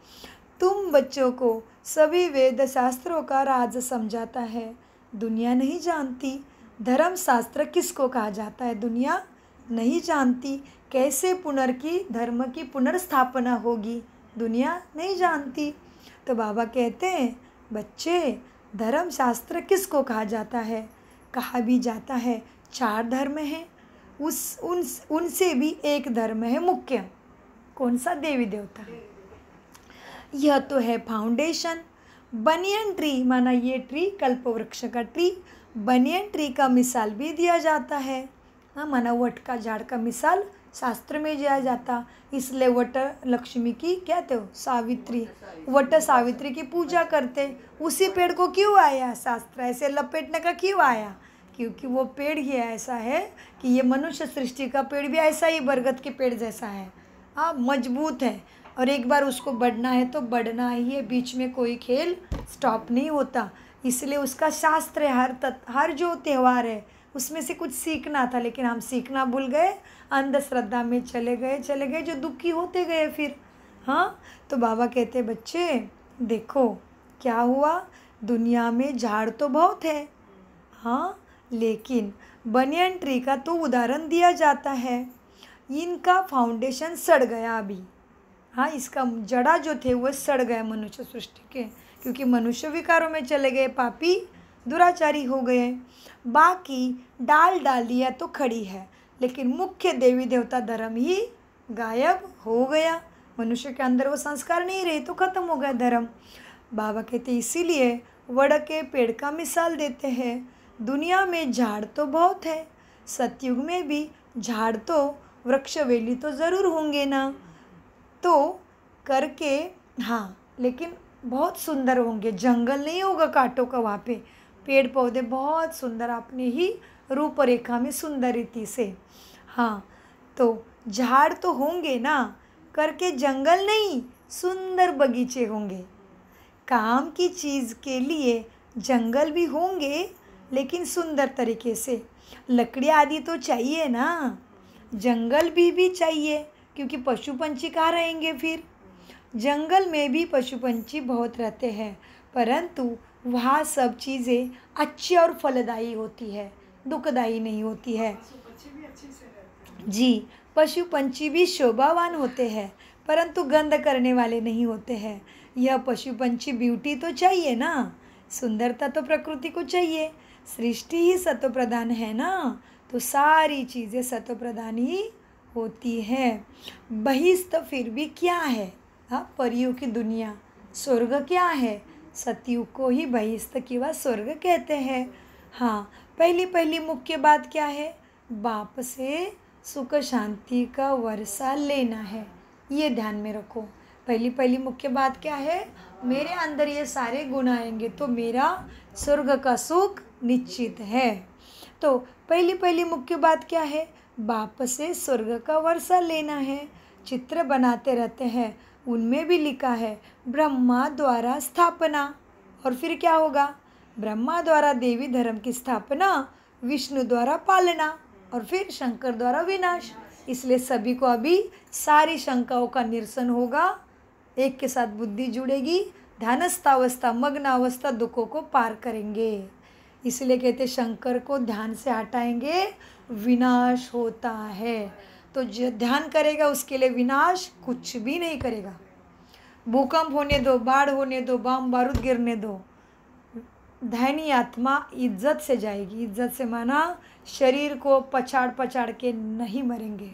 तुम बच्चों को सभी वेद शास्त्रों का राज समझाता है। दुनिया नहीं जानती धर्म शास्त्र किसको कहा जाता है, दुनिया नहीं जानती। कैसे धर्म की पुनर्स्थापना होगी, दुनिया नहीं जानती। तो बाबा कहते हैं बच्चे, धर्म शास्त्र किसको कहा जाता है? कहा भी जाता है 4 धर्म हैं, उनसे भी एक धर्म है मुख्य। कौन सा? देवी देवता। यह तो है फाउंडेशन। बनियन ट्री माना ये ट्री, कल्प वृक्ष का ट्री, बनियन ट्री का मिसाल भी दिया जाता है। हाँ, माना वट का झाड़ का मिसाल शास्त्र में दिया जाता, इसलिए वट लक्ष्मी की कहते हो सावित्री, वट सावित्री की पूजा करते। उसी पेड़ को क्यों आया शास्त्र ऐसे लपेटने का क्यों आया? क्योंकि वो पेड़ ही ऐसा है कि ये मनुष्य सृष्टि का पेड़ भी ऐसा ही बरगद के पेड़ जैसा है। हाँ, मजबूत है, और एक बार उसको बढ़ना है तो बढ़ना ही है, बीच में कोई खेल स्टॉप नहीं होता। इसलिए उसका शास्त्र है, हर जो त्यौहार है उसमें से कुछ सीखना था, लेकिन हम सीखना भूल गए, अंधश्रद्धा में चले गए जो दुखी होते गए फिर। हाँ, तो बाबा कहते बच्चे देखो क्या हुआ, दुनिया में झाड़ तो बहुत है, हाँ, लेकिन बनियन ट्री का तो उदाहरण दिया जाता है। इनका फाउंडेशन सड़ गया अभी। हाँ, इसका जड़ा जो थे वो सड़ गए मनुष्य सृष्टि के, क्योंकि मनुष्य विकारों में चले गए, पापी दुराचारी हो गए। बाकी डालियाँ तो खड़ी है, लेकिन मुख्य देवी देवता धर्म ही गायब हो गया। मनुष्य के अंदर वो संस्कार नहीं रहे तो खत्म हो गया धर्म। बाबा कहते इसीलिए वड़ के पेड़ का मिसाल देते हैं। दुनिया में झाड़ तो बहुत है, सतयुग में भी झाड़ तो वृक्ष वेली तो ज़रूर होंगे ना, तो करके हाँ, लेकिन बहुत सुंदर होंगे, जंगल नहीं होगा कांटों का वहाँ पे, पेड़ पौधे बहुत सुंदर अपने ही रूपरेखा में सुंदर रीति से। हाँ, तो झाड़ तो होंगे ना, करके जंगल नहीं सुंदर बगीचे होंगे। काम की चीज़ के लिए जंगल भी होंगे, लेकिन सुंदर तरीके से। लकड़ी आदि तो चाहिए ना, जंगल भी चाहिए, क्योंकि पशु पंछी कहाँ रहेंगे फिर? जंगल में भी पशु पंछी बहुत रहते हैं, परंतु वहाँ सब चीज़ें अच्छी और फलदायी होती है, दुखदायी नहीं होती है। जी, पशु पंछी भी शोभावान होते हैं, परंतु गंध करने वाले नहीं होते हैं। यह पशु पंछी ब्यूटी तो चाहिए ना, सुंदरता तो प्रकृति को चाहिए। सृष्टि ही सत्व प्रधान है ना, तो सारी चीज़ें सत्व प्रधान ही होती है। बहिस्त फिर भी क्या है? हाँ, परियों की दुनिया। स्वर्ग क्या है? सतयुग को ही बहिस्त किंवा स्वर्ग कहते हैं। हाँ, पहली पहली मुख्य बात क्या है? बाप से सुख शांति का वर्षा लेना है, ये ध्यान में रखो। पहली पहली मुख्य बात क्या है? मेरे अंदर ये सारे गुण आएंगे तो मेरा स्वर्ग का सुख निश्चित है। तो पहली पहली मुख्य बात क्या है? बाप से स्वर्ग का वर्षा लेना है। चित्र बनाते रहते हैं, उनमें भी लिखा है ब्रह्मा द्वारा स्थापना, और फिर क्या होगा? ब्रह्मा द्वारा देवी धर्म की स्थापना, विष्णु द्वारा पालना, और फिर शंकर द्वारा विनाश। इसलिए सभी को अभी सारी शंकाओं का निरसन होगा, एक के साथ बुद्धि जुड़ेगी, ध्यानस्थ अवस्था मग्न अवस्था दुखों को पार करेंगे। इसलिए कहते शंकर को ध्यान से हटाएंगे विनाश होता है। तो जो ध्यान करेगा उसके लिए विनाश कुछ भी नहीं करेगा। भूकंप होने दो, बाढ़ होने दो, बम बारूद गिरने दो, ध्यानी आत्मा इज्जत से जाएगी। इज्जत से माना शरीर को पछाड़ पछाड़ के नहीं मरेंगे।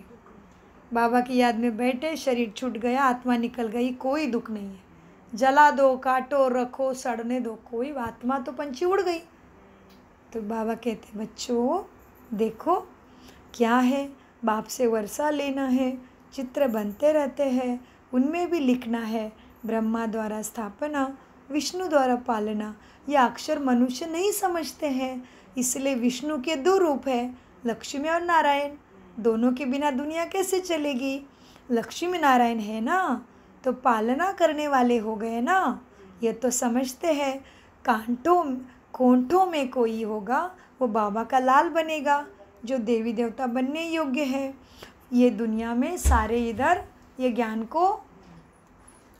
बाबा की याद में बैठे, शरीर छूट गया, आत्मा निकल गई, कोई दुख नहीं है। जला दो, काटो, रखो, सड़ने दो, कोई आत्मा तो पंछी उड़ गई। तो बाबा कहते बच्चों देखो क्या है, बाप से वर्षा लेना है, चित्र बनते रहते हैं, उनमें भी लिखना है ब्रह्मा द्वारा स्थापना, विष्णु द्वारा पालना। यह अक्षर मनुष्य नहीं समझते हैं, इसलिए विष्णु के दो रूप है, लक्ष्मी और नारायण। दोनों के बिना दुनिया कैसे चलेगी? लक्ष्मी नारायण है ना, तो पालना करने वाले हो गए ना, ये तो समझते हैं। कोंठों में कोई होगा वो बाबा का लाल बनेगा, जो देवी देवता बनने योग्य है। ये दुनिया में सारे इधर ये ज्ञान को,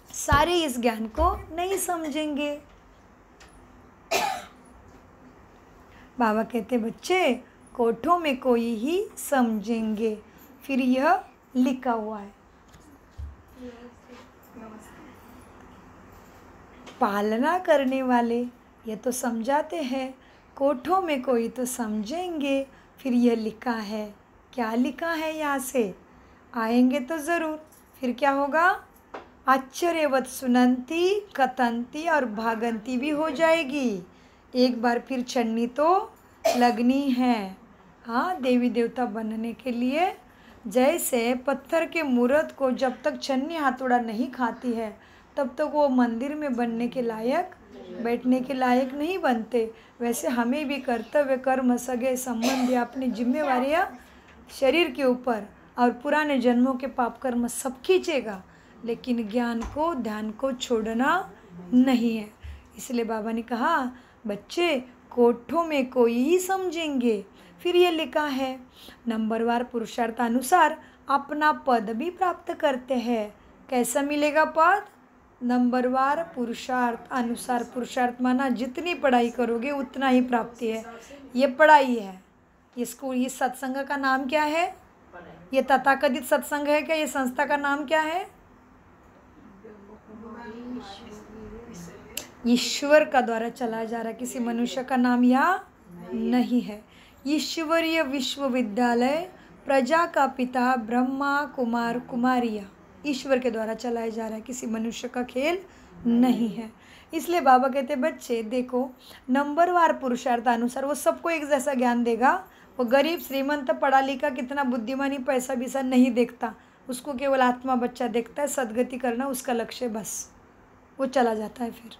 सारे इस ज्ञान को नहीं समझेंगे। बाबा कहते बच्चे कोठों में कोई ही समझेंगे। फिर यह लिखा हुआ है, पालना करने वाले ये तो समझाते हैं, कोठों में कोई तो समझेंगे। फिर यह लिखा है, क्या लिखा है? यहाँ से आएंगे तो ज़रूर। फिर क्या होगा? आश्चर्यवत सुनंती, कथंती और भागंती भी हो जाएगी। एक बार फिर छन्नी तो लगनी है। हाँ, देवी देवता बनने के लिए जैसे पत्थर के मूर्त को जब तक छन्नी हाथोड़ा नहीं खाती है तब तक वो मंदिर में बनने के लायक, बैठने के लायक नहीं बनते, वैसे हमें भी कर्तव्य, कर्म, सगे संबंधी, अपनी जिम्मेवारियाँ शरीर के ऊपर और पुराने जन्मों के पाप कर्म सब खींचेगा, लेकिन ज्ञान को, ध्यान को छोड़ना नहीं है। इसलिए बाबा ने कहा बच्चे कोठों में कोई ही समझेंगे। फिर ये लिखा है नंबरवार पुरुषार्थ अनुसार अपना पद भी प्राप्त करते हैं। कैसा मिलेगा पद? नंबरवार पुरुषार्थ अनुसार। पुरुषार्थ माना जितनी पढ़ाई करोगे उतना ही प्राप्ति है। ये पढ़ाई है। ये स्कूल, ये सत्संग का नाम क्या है? ये तथाकथित सत्संग है क्या? ये संस्था का नाम क्या है? ईश्वर का द्वारा चला जा रहा, किसी मनुष्य का नाम यहाँ नहीं है। ईश्वरीय विश्वविद्यालय, प्रजा का पिता, ब्रह्मा कुमार कुमारियाँ, ईश्वर के द्वारा चलाया जा रहा है, किसी मनुष्य का खेल नहीं है। इसलिए बाबा कहते बच्चे देखो नंबरवार पुरुषार्थ अनुसार वो सबको एक जैसा ज्ञान देगा। वो गरीब, श्रीमंत, पढ़ा लिखा, कितना बुद्धिमानी, पैसा वैसा नहीं देखता, उसको केवल आत्मा बच्चा देखता है, सदगति करना उसका लक्ष्य, बस वो चला जाता है। फिर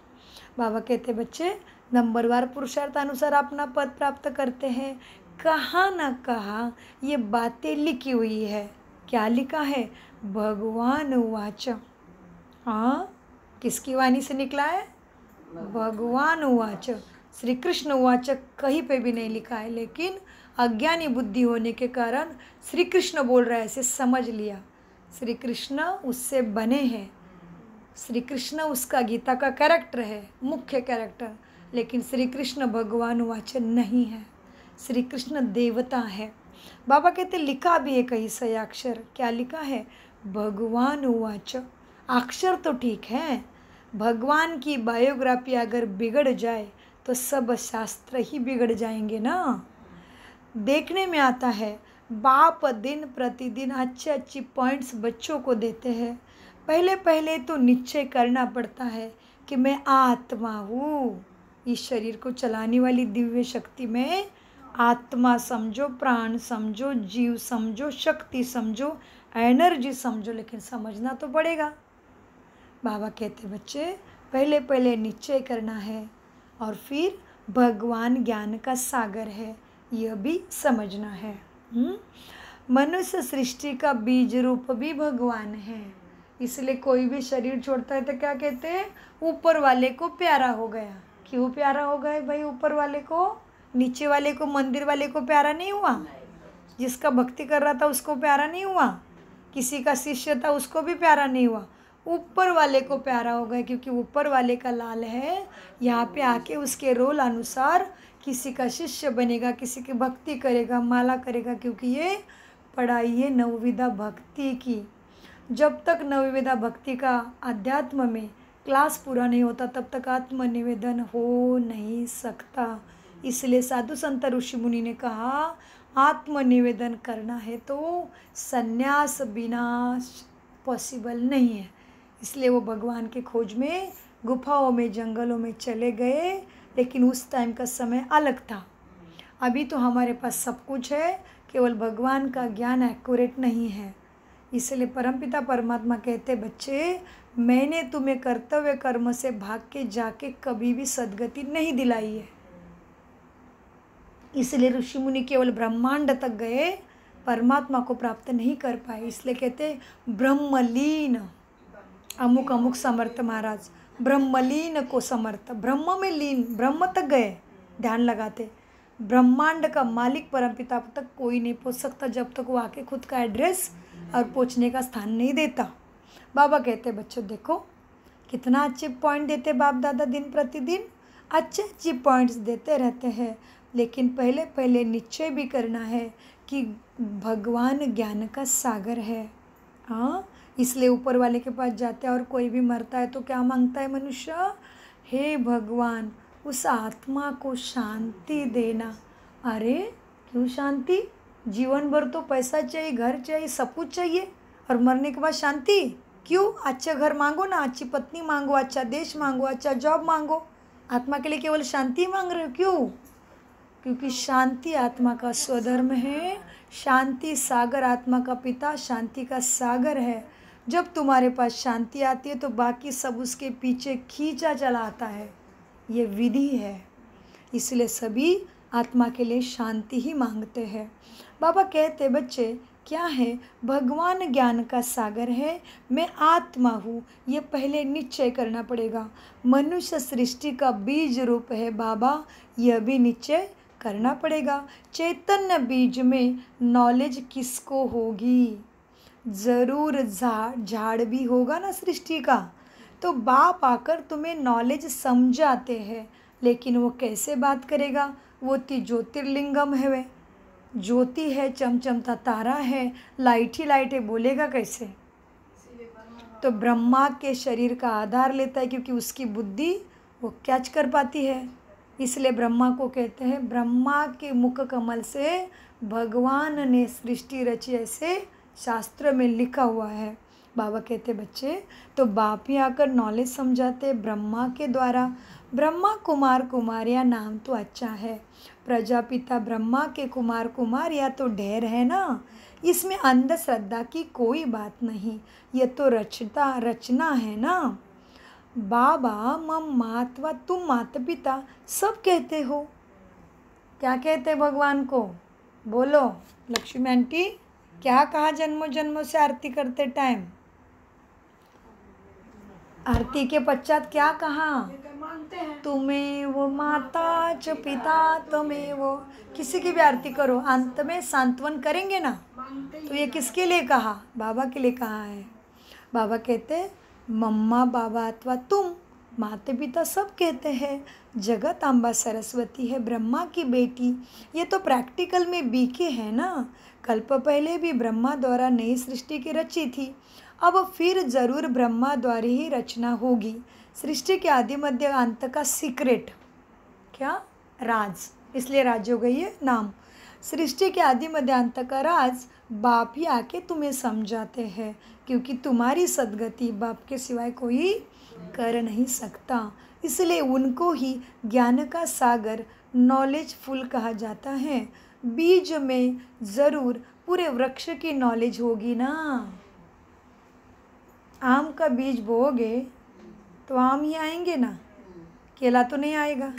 बाबा कहते बच्चे नंबरवार पुरुषार्थ अनुसार अपना पद प्राप्त करते हैं। कहाँ ना कहाँ ये बातें लिखी हुई है। क्या लिखा है? भगवान उवाच। हाँ, किसकी वाणी से निकला है? भगवान उवाच। श्री कृष्ण उवाच कहीं पे भी नहीं लिखा है, लेकिन अज्ञानी बुद्धि होने के कारण श्री कृष्ण बोल रहा है, ऐसे समझ लिया। श्री कृष्ण उससे बने हैं, श्री कृष्ण उसका गीता का कैरेक्टर है, मुख्य कैरेक्टर, लेकिन श्री कृष्ण भगवान उवाच नहीं है। श्री कृष्ण देवता है। बाबा कहते लिखा भी है कहीं से अक्षर। क्या लिखा है? भगवान उवाच। अक्षर तो ठीक है, भगवान की बायोग्राफी अगर बिगड़ जाए तो सब शास्त्र ही बिगड़ जाएंगे ना। देखने में आता है बाप दिन प्रतिदिन अच्छे अच्छी पॉइंट्स बच्चों को देते हैं। पहले पहले तो निश्चय करना पड़ता है कि मैं आत्मा हूँ, इस शरीर को चलाने वाली दिव्य शक्ति में आत्मा समझो, प्राण समझो, जीव समझो, शक्ति समझो, एनर्जी समझो, लेकिन समझना तो पड़ेगा। बाबा कहते बच्चे पहले पहले निश्चय करना है और फिर भगवान ज्ञान का सागर है, यह भी समझना है। मनुष्य सृष्टि का बीज रूप भी भगवान है, इसलिए कोई भी शरीर छोड़ता है तो क्या कहते हैं, ऊपर वाले को प्यारा हो गया। क्यों प्यारा हो गए भाई ऊपर वाले को? नीचे वाले को, मंदिर वाले को प्यारा नहीं हुआ? जिसका भक्ति कर रहा था उसको प्यारा नहीं हुआ? किसी का शिष्य था उसको भी प्यारा नहीं हुआ? ऊपर वाले को प्यारा हो गया, क्योंकि ऊपर वाले का लाल है। यहाँ पे आके उसके रोल अनुसार किसी का शिष्य बनेगा, किसी की भक्ति करेगा, माला करेगा, क्योंकि ये पढ़ाई है नवविधा भक्ति की। जब तक नवविधा भक्ति का अध्यात्म में क्लास पूरा नहीं होता तब तक आत्मनिवेदन हो नहीं सकता। इसलिए साधु संत ऋषि मुनि ने कहा आत्मनिवेदन करना है तो संन्यास बिना पॉसिबल नहीं है। इसलिए वो भगवान के खोज में गुफाओं में, जंगलों में चले गए, लेकिन उस टाइम का समय अलग था। अभी तो हमारे पास सब कुछ है, केवल भगवान का ज्ञान एक्यूरेट नहीं है। इसलिए परमपिता परमात्मा कहते बच्चे मैंने तुम्हें कर्तव्य कर्म से भाग के जाके कभी भी सद्गति नहीं दिलाई है। इसलिए ऋषि मुनि केवल ब्रह्मांड तक गए, परमात्मा को प्राप्त नहीं कर पाए। इसलिए कहते ब्रह्मलीन, अमुक अमुक समर्थ महाराज ब्रह्मलीन को समर्थ, ब्रह्म में लीन, ब्रह्म तक गए। ध्यान लगाते ब्रह्मांड का मालिक परमपिता तक कोई नहीं पहुंच सकता जब तक वो आके खुद का एड्रेस और पहुंचने का स्थान नहीं देता। बाबा कहते बच्चों देखो कितना अच्छे पॉइंट देते बाप दादा, दिन प्रतिदिन अच्छे पॉइंट्स देते रहते हैं, लेकिन पहले पहले निश्चय भी करना है कि भगवान ज्ञान का सागर है। हाँ, इसलिए ऊपर वाले के पास जाते हैं और कोई भी मरता है तो क्या मांगता है मनुष्य, हे भगवान उस आत्मा को शांति देना। अरे क्यों शांति? जीवन भर तो पैसा चाहिए, घर चाहिए, सब कुछ चाहिए, और मरने के बाद शांति क्यों? अच्छा घर मांगो ना, अच्छी पत्नी मांगो, अच्छा देश मांगो, अच्छा जॉब मांगो। आत्मा के लिए केवल शांति मांग रहे हो, क्यों? क्योंकि शांति आत्मा का स्वधर्म है। शांति सागर आत्मा का पिता शांति का सागर है। जब तुम्हारे पास शांति आती है तो बाकी सब उसके पीछे खींचा चला आता है। ये विधि है। इसलिए सभी आत्मा के लिए शांति ही मांगते हैं। बाबा कहते बच्चे क्या है, भगवान ज्ञान का सागर है, मैं आत्मा हूँ, ये पहले निश्चय करना पड़ेगा। मनुष्य सृष्टि का बीज रूप है बाबा, यह भी निश्चय करना पड़ेगा। चैतन्य बीज में नॉलेज किसको होगी? ज़रूर झाड़ भी होगा ना सृष्टि का, तो बाप आकर तुम्हें नॉलेज समझाते हैं, लेकिन वो कैसे बात करेगा? वो ज्योतिर्लिंगम है, वे ज्योति है, चमचमता तारा है, लाइट ही लाइट है, बोलेगा कैसे? तो ब्रह्मा के शरीर का आधार लेता है, क्योंकि उसकी बुद्धि वो कैच कर पाती है। इसलिए ब्रह्मा को कहते हैं ब्रह्मा के मुख कमल से भगवान ने सृष्टि रची, ऐसे शास्त्र में लिखा हुआ है। बाबा कहते बच्चे तो बाप ही आकर नॉलेज समझाते ब्रह्मा के द्वारा। ब्रह्मा कुमार कुमारिया नाम तो अच्छा है, प्रजापिता ब्रह्मा के कुमार कुमारिया तो ढेर है ना, इसमें अंधश्रद्धा की कोई बात नहीं, ये तो रचना है ना। बाबा मम्मा अथवा तुम माता पिता सब कहते हो, क्या कहते भगवान को? बोलो लक्ष्मी आंटी, क्या कहा जन्मों जन्मों से आरती करते टाइम? आरती के पश्चात क्या कहा? तुम्हें वो माता च पिता तुम्हें वो, किसी की भी आरती करो अंत में सांत्वन करेंगे ना, तो ये किसके लिए कहा? बाबा के लिए कहा है। बाबा कहते मम्मा बाबा अथवा तुम माता पिता सब कहते हैं, जगत अम्बा सरस्वती है ब्रह्मा की बेटी, ये तो प्रैक्टिकल में बीके है ना। कल्प पहले भी ब्रह्मा द्वारा नई सृष्टि की रची थी, अब फिर ज़रूर ब्रह्मा द्वारा ही रचना होगी। सृष्टि के आदि मध्य अंत का सीक्रेट क्या? राज, इसलिए राज हो गई है नाम। सृष्टि के आदि मध्य अंत का राज बाप ही आके तुम्हें समझाते हैं, क्योंकि तुम्हारी सद्गति बाप के सिवाय कोई कर नहीं सकता। इसलिए उनको ही ज्ञान का सागर नॉलेजफुल कहा जाता है। बीज में ज़रूर पूरे वृक्ष की नॉलेज होगी ना। आम का बीज बोओगे तो आम ही आएंगे ना, केला तो नहीं आएगा,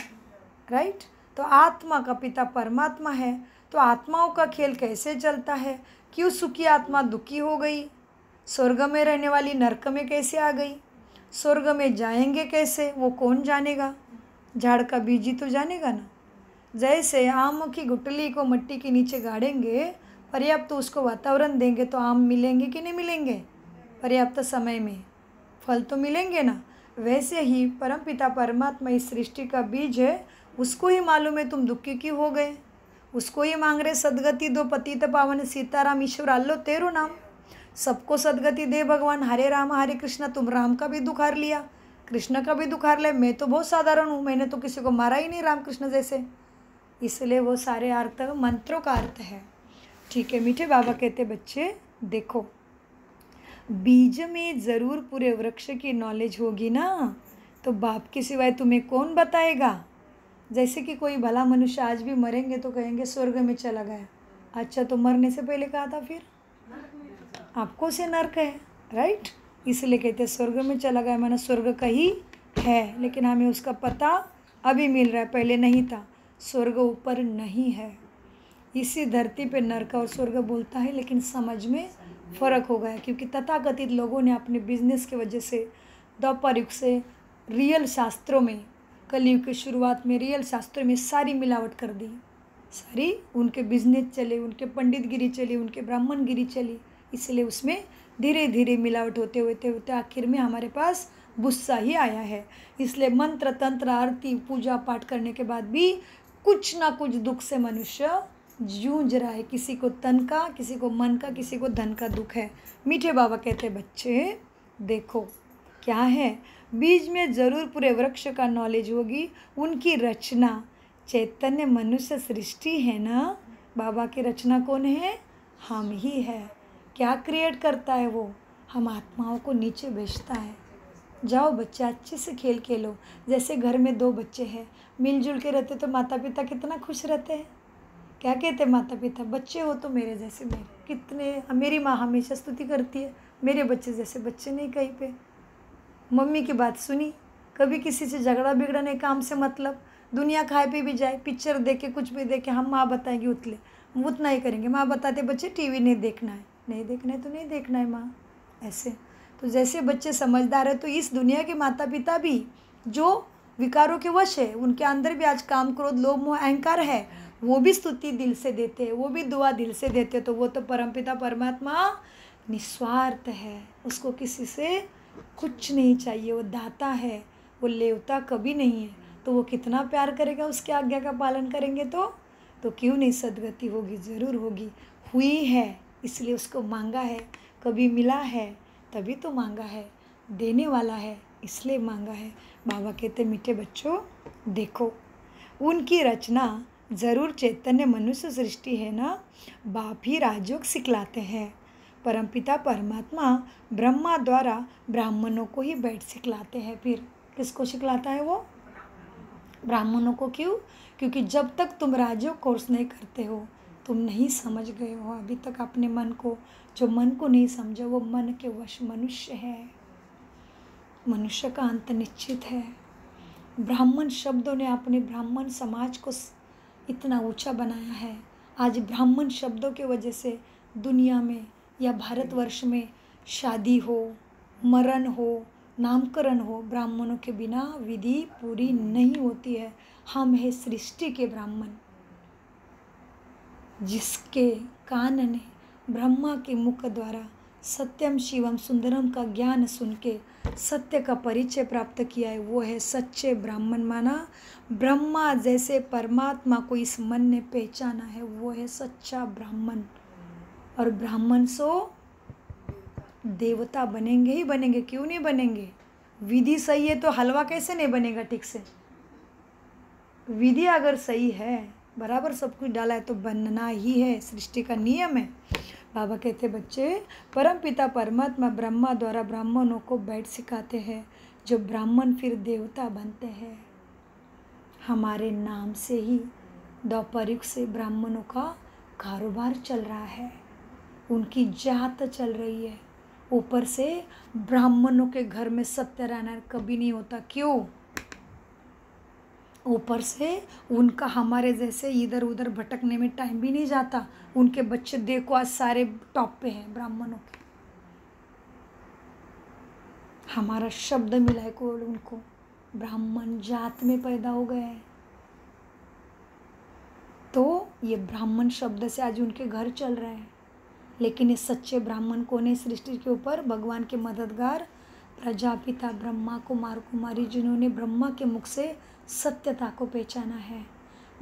राइट। तो आत्मा का पिता परमात्मा है, तो आत्माओं का खेल कैसे चलता है? क्यों सुखी आत्मा दुखी हो गई? स्वर्ग में रहने वाली नरक में कैसे आ गई? स्वर्ग में जाएंगे कैसे, वो कौन जानेगा? झाड़ का बीज ही तो जानेगा ना। जैसे आम की गुठली को मिट्टी के नीचे गाड़ेंगे, पर्याप्त तो उसको वातावरण देंगे तो आम मिलेंगे कि नहीं मिलेंगे? पर्याप्त समय में फल तो मिलेंगे ना। वैसे ही परमपिता परमात्मा इस सृष्टि का बीज है, उसको ही मालूम है तुम दुखी क्यों हो गए, उसको ही मांग रहे सदगति दो पतित पावन सीताराम ईश्वर आल्लो तेरो नाम। सबको सदगति दे भगवान, हरे राम हरे कृष्णा। तुम राम का भी दुखार लिया, कृष्ण का भी दुखार लिया। मैं तो बहुत साधारण हूँ, मैंने तो किसी को मारा ही नहीं राम कृष्ण जैसे। इसलिए वो सारे अर्थ मंत्रों का अर्थ है। ठीक है, मीठे बाबा कहते बच्चे देखो, बीज में ज़रूर पूरे वृक्ष की नॉलेज होगी ना, तो बाप के सिवाय तुम्हें कौन बताएगा? जैसे कि कोई भला मनुष्य आज भी मरेंगे तो कहेंगे स्वर्ग में चला गया। अच्छा, तो मरने से पहले कहा था फिर आपको से नर्क है, राइट। इसलिए कहते स्वर्ग में चला गया, माना स्वर्ग का ही है, लेकिन हमें उसका पता अभी मिल रहा है, पहले नहीं था। स्वर्ग ऊपर नहीं है, इसी धरती पे नर्क और स्वर्ग बोलता है, लेकिन समझ में फ़र्क हो गया, क्योंकि तथाकथित लोगों ने अपने बिजनेस की वजह से द्वापर युग से रियल शास्त्रों में, कलयुग की शुरुआत में रियल शास्त्रों में सारी मिलावट कर दी। सारी उनके बिजनेस चले, उनके पंडितगिरी चली, उनके ब्राह्मणगिरी चली, इसलिए उसमें धीरे धीरे मिलावट होते आखिर में हमारे पास गुस्सा ही आया है। इसलिए मंत्र तंत्र आरती पूजा पाठ करने के बाद भी कुछ ना कुछ दुख से मनुष्य जूझ रहा है। किसी को तन का, किसी को मन का, किसी को धन का दुख है। मीठे बाबा कहते बच्चे देखो क्या है, बीज में ज़रूर पूरे वृक्ष का नॉलेज होगी। उनकी रचना चैतन्य मनुष्य सृष्टि है ना। बाबा की रचना कौन है? हम ही है। क्या क्रिएट करता है वो? हम आत्माओं को नीचे भेजता है। जाओ बच्चे अच्छे से खेल खेलो। जैसे घर में दो बच्चे हैं, मिलजुल के रहते तो माता पिता कितना खुश रहते हैं। क्या कहते हैं माता पिता? बच्चे हो तो मेरे जैसे, मेरे कितने, मेरी माँ हमेशा स्तुति करती है, मेरे बच्चे जैसे बच्चे नहीं कहीं पे। मम्मी की बात सुनी, कभी किसी से झगड़ा बिगड़ा नहीं, काम से मतलब। दुनिया खाए पे भी जाए, पिक्चर देखे, कुछ भी देखे, हम माँ बताएंगे उतले, उतना ही करेंगे। माँ बताते बच्चे टीवी नहीं देखना है, नहीं देखना है तो नहीं देखना है माँ, ऐसे। तो जैसे बच्चे समझदार है, तो इस दुनिया के माता पिता भी जो विकारों के वश है, उनके अंदर भी आज काम क्रोध लोभ मोह अहंकार है, वो भी स्तुति दिल से देते हैं, वो भी दुआ दिल से देते हैं। तो वो तो परमपिता परमात्मा निस्वार्थ है, उसको किसी से कुछ नहीं चाहिए, वो दाता है, वो लेवता कभी नहीं है। तो वो कितना प्यार करेगा, उसकी आज्ञा का पालन करेंगे तो क्यों नहीं सदगति होगी? ज़रूर होगी, हुई है, इसलिए उसको मांगा है। कभी मिला है तभी तो मांगा है, देने वाला है इसलिए मांगा है। बाबा कहते मीठे बच्चों देखो, उनकी रचना ज़रूर चैतन्य मनुष्य सृष्टि है ना। बाप ही राजयोग सिखलाते हैं। परमपिता परमात्मा ब्रह्मा द्वारा ब्राह्मणों को ही बैठ सिखलाते हैं। फिर किसको सिखलाता है वो? ब्राह्मणों को। क्यों? क्योंकि जब तक तुम राजयोग कोर्स नहीं करते हो, तुम नहीं समझ गए हो अभी तक अपने मन को। जो मन को नहीं समझा वो मन के वश मनुष्य है। मनुष्य का अंत निश्चित है। ब्राह्मण शब्दों ने अपने ब्राह्मण समाज को इतना ऊंचा बनाया है। आज ब्राह्मण शब्दों के वजह से दुनिया में या भारतवर्ष में शादी हो, मरण हो, नामकरण हो, ब्राह्मणों के बिना विधि पूरी नहीं होती है। हम हैं सृष्टि के ब्राह्मण, जिसके कान ने ब्रह्मा के मुख द्वारा सत्यम शिवम सुंदरम का ज्ञान सुन के सत्य का परिचय प्राप्त किया है, वो है सच्चे ब्राह्मण। माना ब्रह्मा जैसे परमात्मा को इस मन ने पहचाना है, वो है सच्चा ब्राह्मण। और ब्राह्मण सो देवता बनेंगे ही बनेंगे, क्यों नहीं बनेंगे? विधि सही है तो हलवा कैसे नहीं बनेगा ठीक से? विधि अगर सही है, बराबर सब कुछ डाला है तो बनना ही है, सृष्टि का नियम है। बाबा कहते बच्चे, परमपिता परमात्मा ब्रह्मा द्वारा ब्राह्मणों को बैठ सिखाते हैं, जो ब्राह्मण फिर देवता बनते हैं। हमारे नाम से ही द्वापर युग से ब्राह्मणों का कारोबार चल रहा है, उनकी जात चल रही है। ऊपर से ब्राह्मणों के घर में सत्यनारायण कभी नहीं होता। क्यों? ऊपर से उनका हमारे जैसे इधर उधर भटकने में टाइम भी नहीं जाता। उनके बच्चे देखो आज सारे टॉप पे हैं ब्राह्मणों के। हमारा शब्द मिला है को उनको, ब्राह्मण जात में पैदा हो गए हैं। तो ये ब्राह्मण शब्द से आज उनके घर चल रहे हैं। लेकिन ये सच्चे ब्राह्मण कौन है सृष्टि के ऊपर? भगवान के मददगार प्रजापिता ब्रह्मा कुमार कुमारी, जिन्होंने ब्रह्मा के मुख से सत्यता को पहचाना है।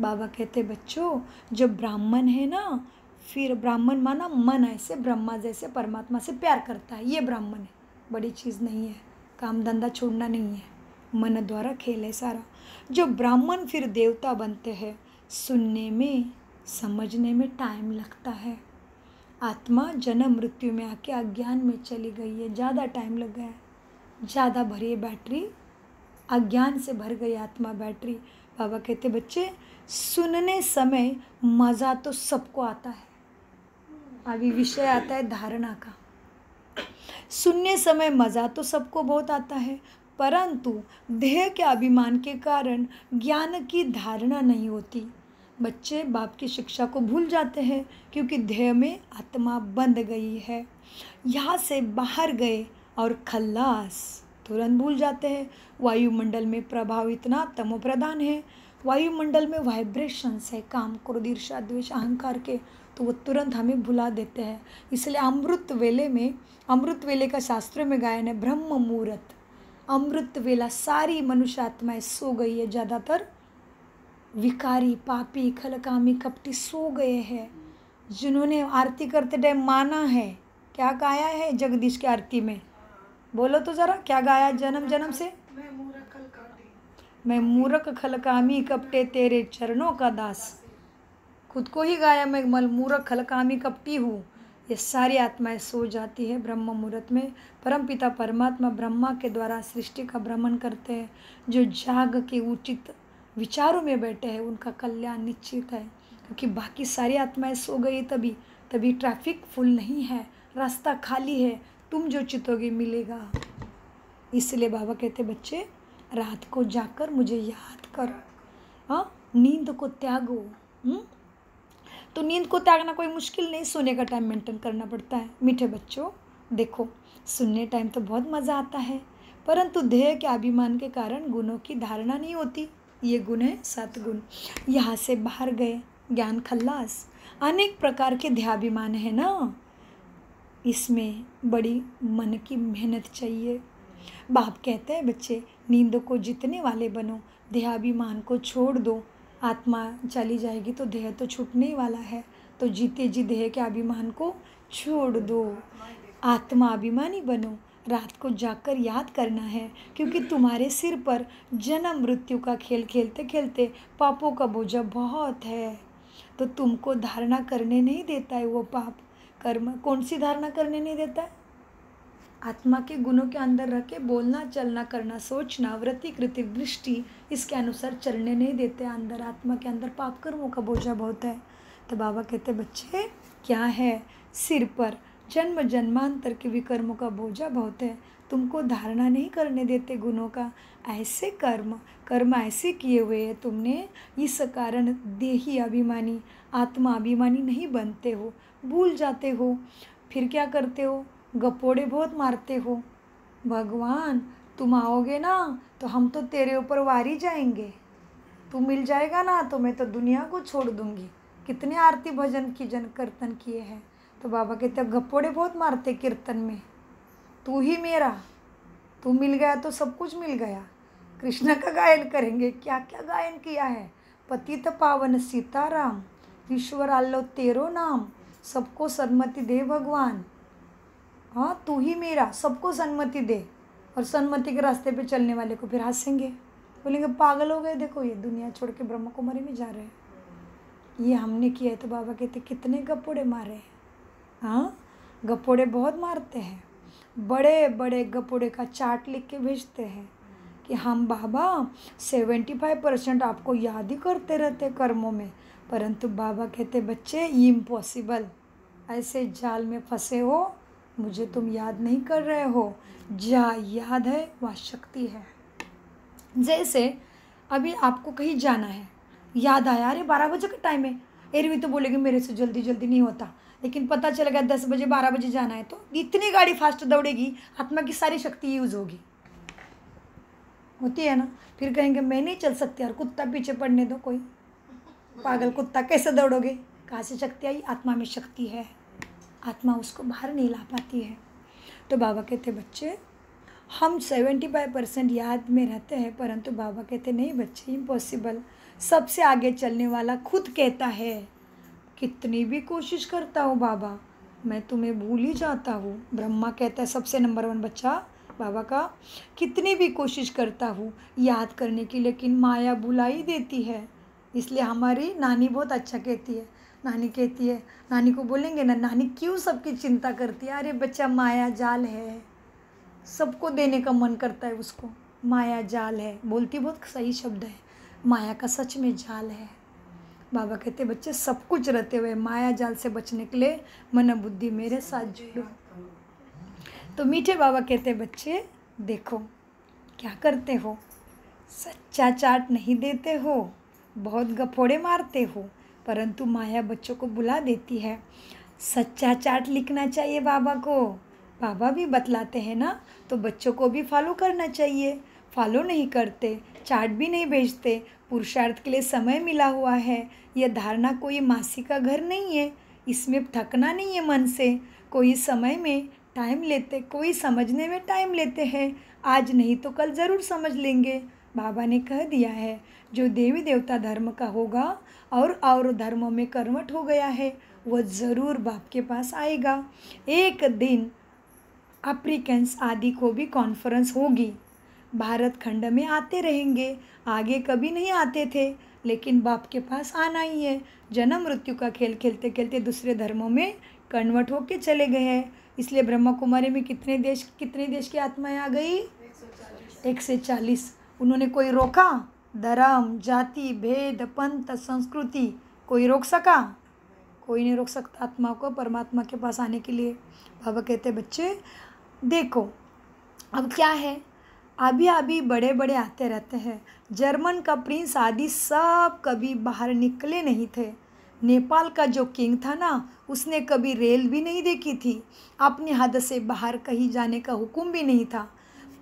बाबा कहते बच्चों, जब ब्राह्मण है ना, फिर ब्राह्मण माना मन ऐसे ब्रह्मा जैसे परमात्मा से प्यार करता है, ये ब्राह्मण है। बड़ी चीज़ नहीं है, काम धंधा छोड़ना नहीं है, मन द्वारा खेल है सारा। जो ब्राह्मण फिर देवता बनते हैं, सुनने में समझने में टाइम लगता है। आत्मा जन्म मृत्यु में आके अज्ञान में चली गई है, ज़्यादा टाइम लग गया है, ज़्यादा भरी बैटरी, अज्ञान से भर गई आत्मा बैटरी। बाबा कहते बच्चे, सुनने समय मज़ा तो सबको आता है। अभी विषय आता है धारणा का। सुनने समय मज़ा तो सबको बहुत आता है, परंतु देह के अभिमान के कारण ज्ञान की धारणा नहीं होती। बच्चे बाप की शिक्षा को भूल जाते हैं, क्योंकि देह में आत्मा बंध गई है। यहाँ से बाहर गए और खल्लास, तुरंत भूल जाते हैं। वायुमंडल में प्रभाव इतना तमोप्रधान है, वायुमंडल में वाइब्रेशंस है काम क्रोध ईर्ष्या द्वेष अहंकार के, तो वो तुरंत हमें भुला देते हैं। इसलिए अमृत वेले का शास्त्रों में गायन है, ब्रह्म मुहूर्त। अमृत वेला सारी मनुष्य आत्माएं सो गई है, ज़्यादातर विकारी पापी खलकामी कपटी सो गए हैं, जिन्होंने आरती करते टाइम माना है। क्या गाया है जगदीश की आरती में? बोलो तो ज़रा, क्या गाया जन्म जन्म से? मैं मूर्ख खलकामी कपटे तेरे चरणों का दास। खुद को ही गाया, मैं मूर्ख खलकामी कपटी हूँ। ये सारी आत्माएं सो जाती है ब्रह्म मुहूर्त में। परमपिता परमात्मा ब्रह्मा के द्वारा सृष्टि का भ्रमण करते हैं। जो जाग के उचित विचारों में बैठे हैं, उनका कल्याण निश्चित है, क्योंकि बाकी सारी आत्माएं सो गई। तभी ट्रैफिक फुल नहीं है, रास्ता खाली है, तुम जो चितोगे मिलेगा। इसलिए बाबा कहते बच्चे, रात को जाकर मुझे याद करो, हाँ, नींद को त्यागो। तो नींद को त्यागना कोई मुश्किल नहीं, सोने का टाइम मेंटेन करना पड़ता है। मीठे बच्चों देखो, सुनने टाइम तो बहुत मज़ा आता है, परंतु देह के अभिमान के कारण गुणों की धारणा नहीं होती। ये गुण है 7 गुण। यहाँ से बाहर गए, ज्ञान खल्लास। अनेक प्रकार के देहाभिमान है ना, इसमें बड़ी मन की मेहनत चाहिए। बाप कहते हैं बच्चे, नींद को जीतने वाले बनो, देहाभिमान को छोड़ दो। आत्मा चली जाएगी तो देह तो छूटने ही वाला है, तो जीते जी देह के अभिमान को छोड़ दो, आत्मा अभिमानी बनो। रात को जाकर याद करना है, क्योंकि तुम्हारे सिर पर जन्म मृत्यु का खेल खेलते खेलते पापों का बोझा बहुत है, तो तुमको धारणा करने नहीं देता है वो पाप कर्म। कौन सी धारणा करने नहीं देता है? आत्मा के गुणों के अंदर रख के बोलना चलना करना सोचना वृत्ति कृति दृष्टि, इसके अनुसार चलने नहीं देते। अंदर आत्मा के अंदर पाप कर्मों का बोझा बहुत है। तो बाबा कहते बच्चे, क्या है? सिर पर जन्म जन्मांतर के विकर्मों का बोझा बहुत है, तुमको धारणा नहीं करने देते गुणों का। ऐसे कर्म ऐसे किए हुए हैं तुमने, इस कारण देही अभिमानी आत्मा अभिमानी नहीं बनते हो, भूल जाते हो। फिर क्या करते हो? गपोड़े बहुत मारते हो। भगवान तुम आओगे ना तो हम तो तेरे ऊपर वारी जाएंगे, तू मिल जाएगा ना तो मैं तो दुनिया को छोड़ दूंगी। कितने आरती भजन कीर्तन किए हैं। तो बाबा कहते गपोड़े बहुत मारते कीर्तन में, तू ही मेरा, तू मिल गया तो सब कुछ मिल गया। कृष्ण का गायन करेंगे, क्या क्या गायन किया है। पतित पावन सीताराम, ईश्वर आल्लो तेरो नाम, सबको सन्मति दे भगवान। हाँ, तू ही मेरा, सबको सन्मति दे। और सन्मति के रास्ते पे चलने वाले को फिर हंसेंगे, बोलेंगे पागल हो गए, देखो ये दुनिया छोड़ के ब्रह्म कुमारी में जा रहे हैं। ये हमने किया है। तो बाबा कहते कितने गपोड़े मारे हैं। हाँ, गपोड़े बहुत मारते हैं, बड़े बड़े गपोड़े का चार्ट लिख के भेजते हैं कि हम बाबा 75% आपको याद ही करते रहते कर्मों में, परंतु बाबा कहते बच्चे इम्पॉसिबल, ऐसे जाल में फंसे हो, मुझे तुम याद नहीं कर रहे हो, जहाँ याद है वहाँ शक्ति है। जैसे अभी आपको कहीं जाना है, याद आया अरे 12 बजे का टाइम है, एरवी तो बोलेगी मेरे से जल्दी जल्दी नहीं होता, लेकिन पता चलेगा 10 बजे 12 बजे जाना है तो इतनी गाड़ी फास्ट दौड़ेगी, आत्मा की सारी शक्ति यूज़ होगी, होती है ना। फिर कहेंगे मैं नहीं चल सकती यार, कुत्ता पीछे पड़ने दो, कोई पागल कुत्ता, कैसे दौड़ोगे, कहाँ से शक्ति आई, आत्मा में शक्ति है, आत्मा उसको बाहर नहीं ला पाती है। तो बाबा कहते बच्चे हम 75% याद में रहते हैं, परंतु बाबा कहते नहीं बच्चे इम्पॉसिबल, सबसे आगे चलने वाला खुद कहता है कितनी भी कोशिश करता हूँ बाबा मैं तुम्हें भूल ही जाता हूँ। ब्रह्मा कहता है सबसे नंबर 1 बच्चा बाबा का, कितनी भी कोशिश करता हूँ याद करने की, लेकिन माया भुला ही देती है। इसलिए हमारी नानी बहुत अच्छा कहती है, नानी कहती है, नानी को बोलेंगे ना नानी क्यों सबकी चिंता करती है, अरे बच्चा माया जाल है, सबको देने का मन करता है उसको, माया जाल है, बोलती बहुत सही शब्द है, माया का सच में जाल है। बाबा कहते बच्चे सब कुछ रहते हुए माया जाल से बचने के लिए मन बुद्धि मेरे साथ जोड़ो। तो मीठे बाबा कहते बच्चे देखो क्या करते हो, सच्चा चाट नहीं देते हो, बहुत गफोड़े मारते हो, परंतु माया बच्चों को बुला देती है। सच्चा चाट लिखना चाहिए बाबा को, बाबा भी बतलाते हैं ना, तो बच्चों को भी फॉलो करना चाहिए। फॉलो नहीं करते, चाट भी नहीं भेजते, पुरुषार्थ के लिए समय मिला हुआ है। यह धारणा कोई मासी का घर नहीं है, इसमें थकना नहीं है मन से, कोई समय में टाइम लेते, कोई समझने में टाइम लेते हैं, आज नहीं तो कल ज़रूर समझ लेंगे। बाबा ने कह दिया है जो देवी देवता धर्म का होगा और धर्मों में कन्वर्ट हो गया है वह ज़रूर बाप के पास आएगा। एक दिन अफ्रीकन्स आदि को भी कॉन्फ्रेंस होगी, भारत खंड में आते रहेंगे, आगे कभी नहीं आते थे, लेकिन बाप के पास आना ही है। जन्म मृत्यु का खेल खेलते खेलते दूसरे धर्मों में कन्वर्ट होके चले गए हैं। इसलिए ब्रह्मा कुमारी में कितने देश की आत्माएं आ गई, 140। उन्होंने कोई रोका, धर्म जाति भेद पंथ संस्कृति कोई रोक सका, कोई नहीं रोक सकता आत्मा को परमात्मा के पास आने के लिए। बाबा कहते बच्चे देखो अब क्या है, अभी बड़े बड़े आते रहते हैं, जर्मन का प्रिंस आदि सब कभी बाहर निकले नहीं थे। नेपाल का जो किंग था ना, उसने कभी रेल भी नहीं देखी थी, अपने हद से बाहर कहीं जाने का हुक्म भी नहीं था,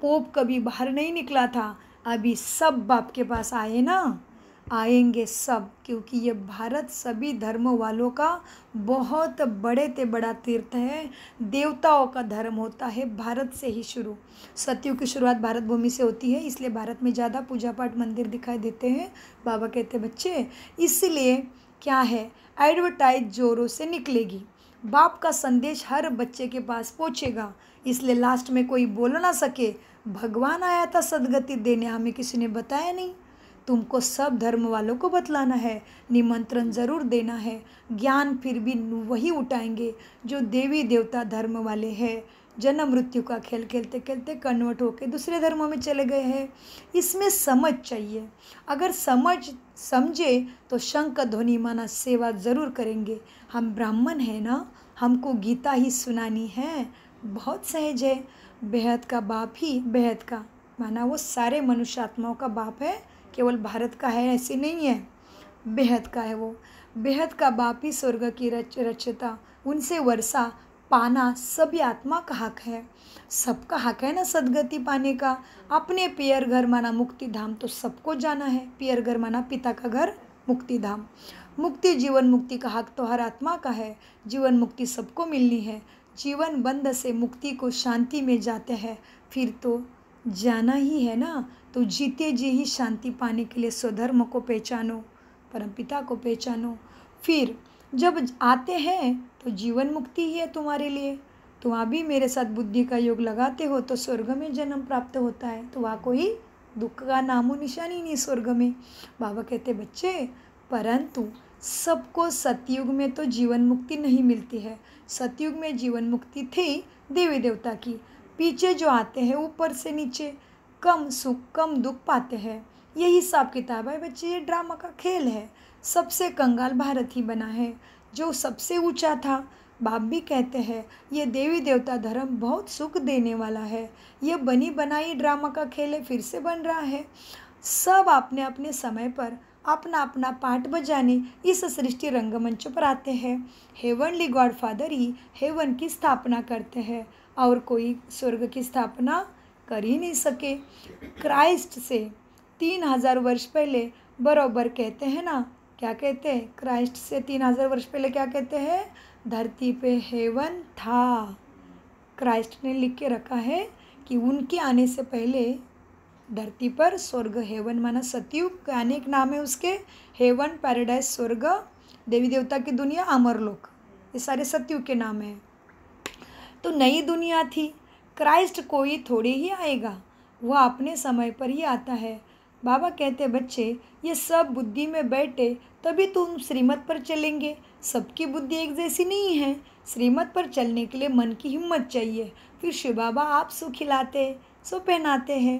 पोप कभी बाहर नहीं निकला था। अभी सब बाप के पास आए ना, आएंगे सब, क्योंकि ये भारत सभी धर्मों वालों का बहुत बड़े से बड़ा तीर्थ है। देवताओं का धर्म होता है भारत से ही शुरू, सतयुग की शुरुआत भारत भूमि से होती है, इसलिए भारत में ज़्यादा पूजा पाठ मंदिर दिखाई देते हैं। बाबा कहते बच्चे इसलिए क्या है, एडवर्टाइज जोरों से निकलेगी, बाप का संदेश हर बच्चे के पास पहुँचेगा, इसलिए लास्ट में कोई बोल ना सके भगवान आया था सदगति देने, हमें किसी ने बताया नहीं। तुमको सब धर्म वालों को बतलाना है, निमंत्रण ज़रूर देना है, ज्ञान फिर भी वही उठाएंगे जो देवी देवता धर्म वाले हैं, जन्म मृत्यु का खेल खेलते खेलते कन्वर्ट होकर दूसरे धर्मों में चले गए हैं। इसमें समझ चाहिए, अगर समझे तो शंख ध्वनि माना सेवा ज़रूर करेंगे। हम ब्राह्मण हैं ना, हमको गीता ही सुनानी है, बहुत सहज है। बेहद का बाप ही, बेहद का माना वो सारे मनुष्य आत्माओं का बाप है, केवल भारत का है ऐसे नहीं है, बेहद का है वो। बेहद का बाप ही स्वर्ग की रचयिता, उनसे वर्षा पाना सभी आत्मा का हक है, सबका हक है ना सदगति पाने का। अपने पियर घर माना मुक्ति धाम तो सबको जाना है, पियर घर माना पिता का घर मुक्ति धाम। मुक्ति जीवन मुक्ति का हक तो हर आत्मा का है, जीवन मुक्ति सबको मिलनी है। जीवन बंध से मुक्ति को शांति में जाते हैं, फिर तो जाना ही है ना, तो जीते जी ही शांति पाने के लिए स्वधर्म को पहचानो, परमपिता को पहचानो। फिर जब आते हैं तो जीवन मुक्ति ही है तुम्हारे लिए। तुम अभी मेरे साथ बुद्धि का योग लगाते हो तो स्वर्ग में जन्म प्राप्त होता है, तो वहाँ कोई दुख का नामो निशानी नहीं स्वर्ग में। बाबा कहते बच्चे परंतु सबको सतयुग में तो जीवन मुक्ति नहीं मिलती है। सतयुग में जीवन मुक्ति थी देवी देवता की, पीछे जो आते हैं ऊपर से नीचे कम सुख कम दुख पाते हैं। ये हिसाब किताब है बच्चे, ये ड्रामा का खेल है। सबसे कंगाल भारत ही बना है, जो सबसे ऊंचा था। बाप भी कहते हैं ये देवी देवता धर्म बहुत सुख देने वाला है। ये बनी बनाई ड्रामा का खेल है, फिर से बन रहा है। सब अपने अपने समय पर अपना अपना पार्ट बजाने इस सृष्टि रंगमंच पर आते हैं। हेवनली गॉडफादर ही हेवन की स्थापना करते हैं और कोई स्वर्ग की स्थापना कर ही नहीं सके। क्राइस्ट से 3000 वर्ष पहले बरोबर कहते हैं ना, क्या कहते हैं? क्राइस्ट से 3000 वर्ष पहले क्या कहते हैं? धरती पे हेवन था। क्राइस्ट ने लिख के रखा है कि उनके आने से पहले धरती पर स्वर्ग, हेवन माना सतयुग, अनेक नाम है उसके। हेवन, पैराडाइज, स्वर्ग, देवी देवता की दुनिया, अमरलोक, ये सारे सतयुग के नाम हैं। तो नई दुनिया थी। क्राइस्ट कोई थोड़ी ही आएगा, वह अपने समय पर ही आता है। बाबा कहते बच्चे ये सब बुद्धि में बैठे तभी तुम श्रीमत पर चलेंगे। सबकी बुद्धि एक जैसी नहीं है। श्रीमत पर चलने के लिए मन की हिम्मत चाहिए। फिर शिव बाबा आप सो खिलाते सो पहनाते हैं।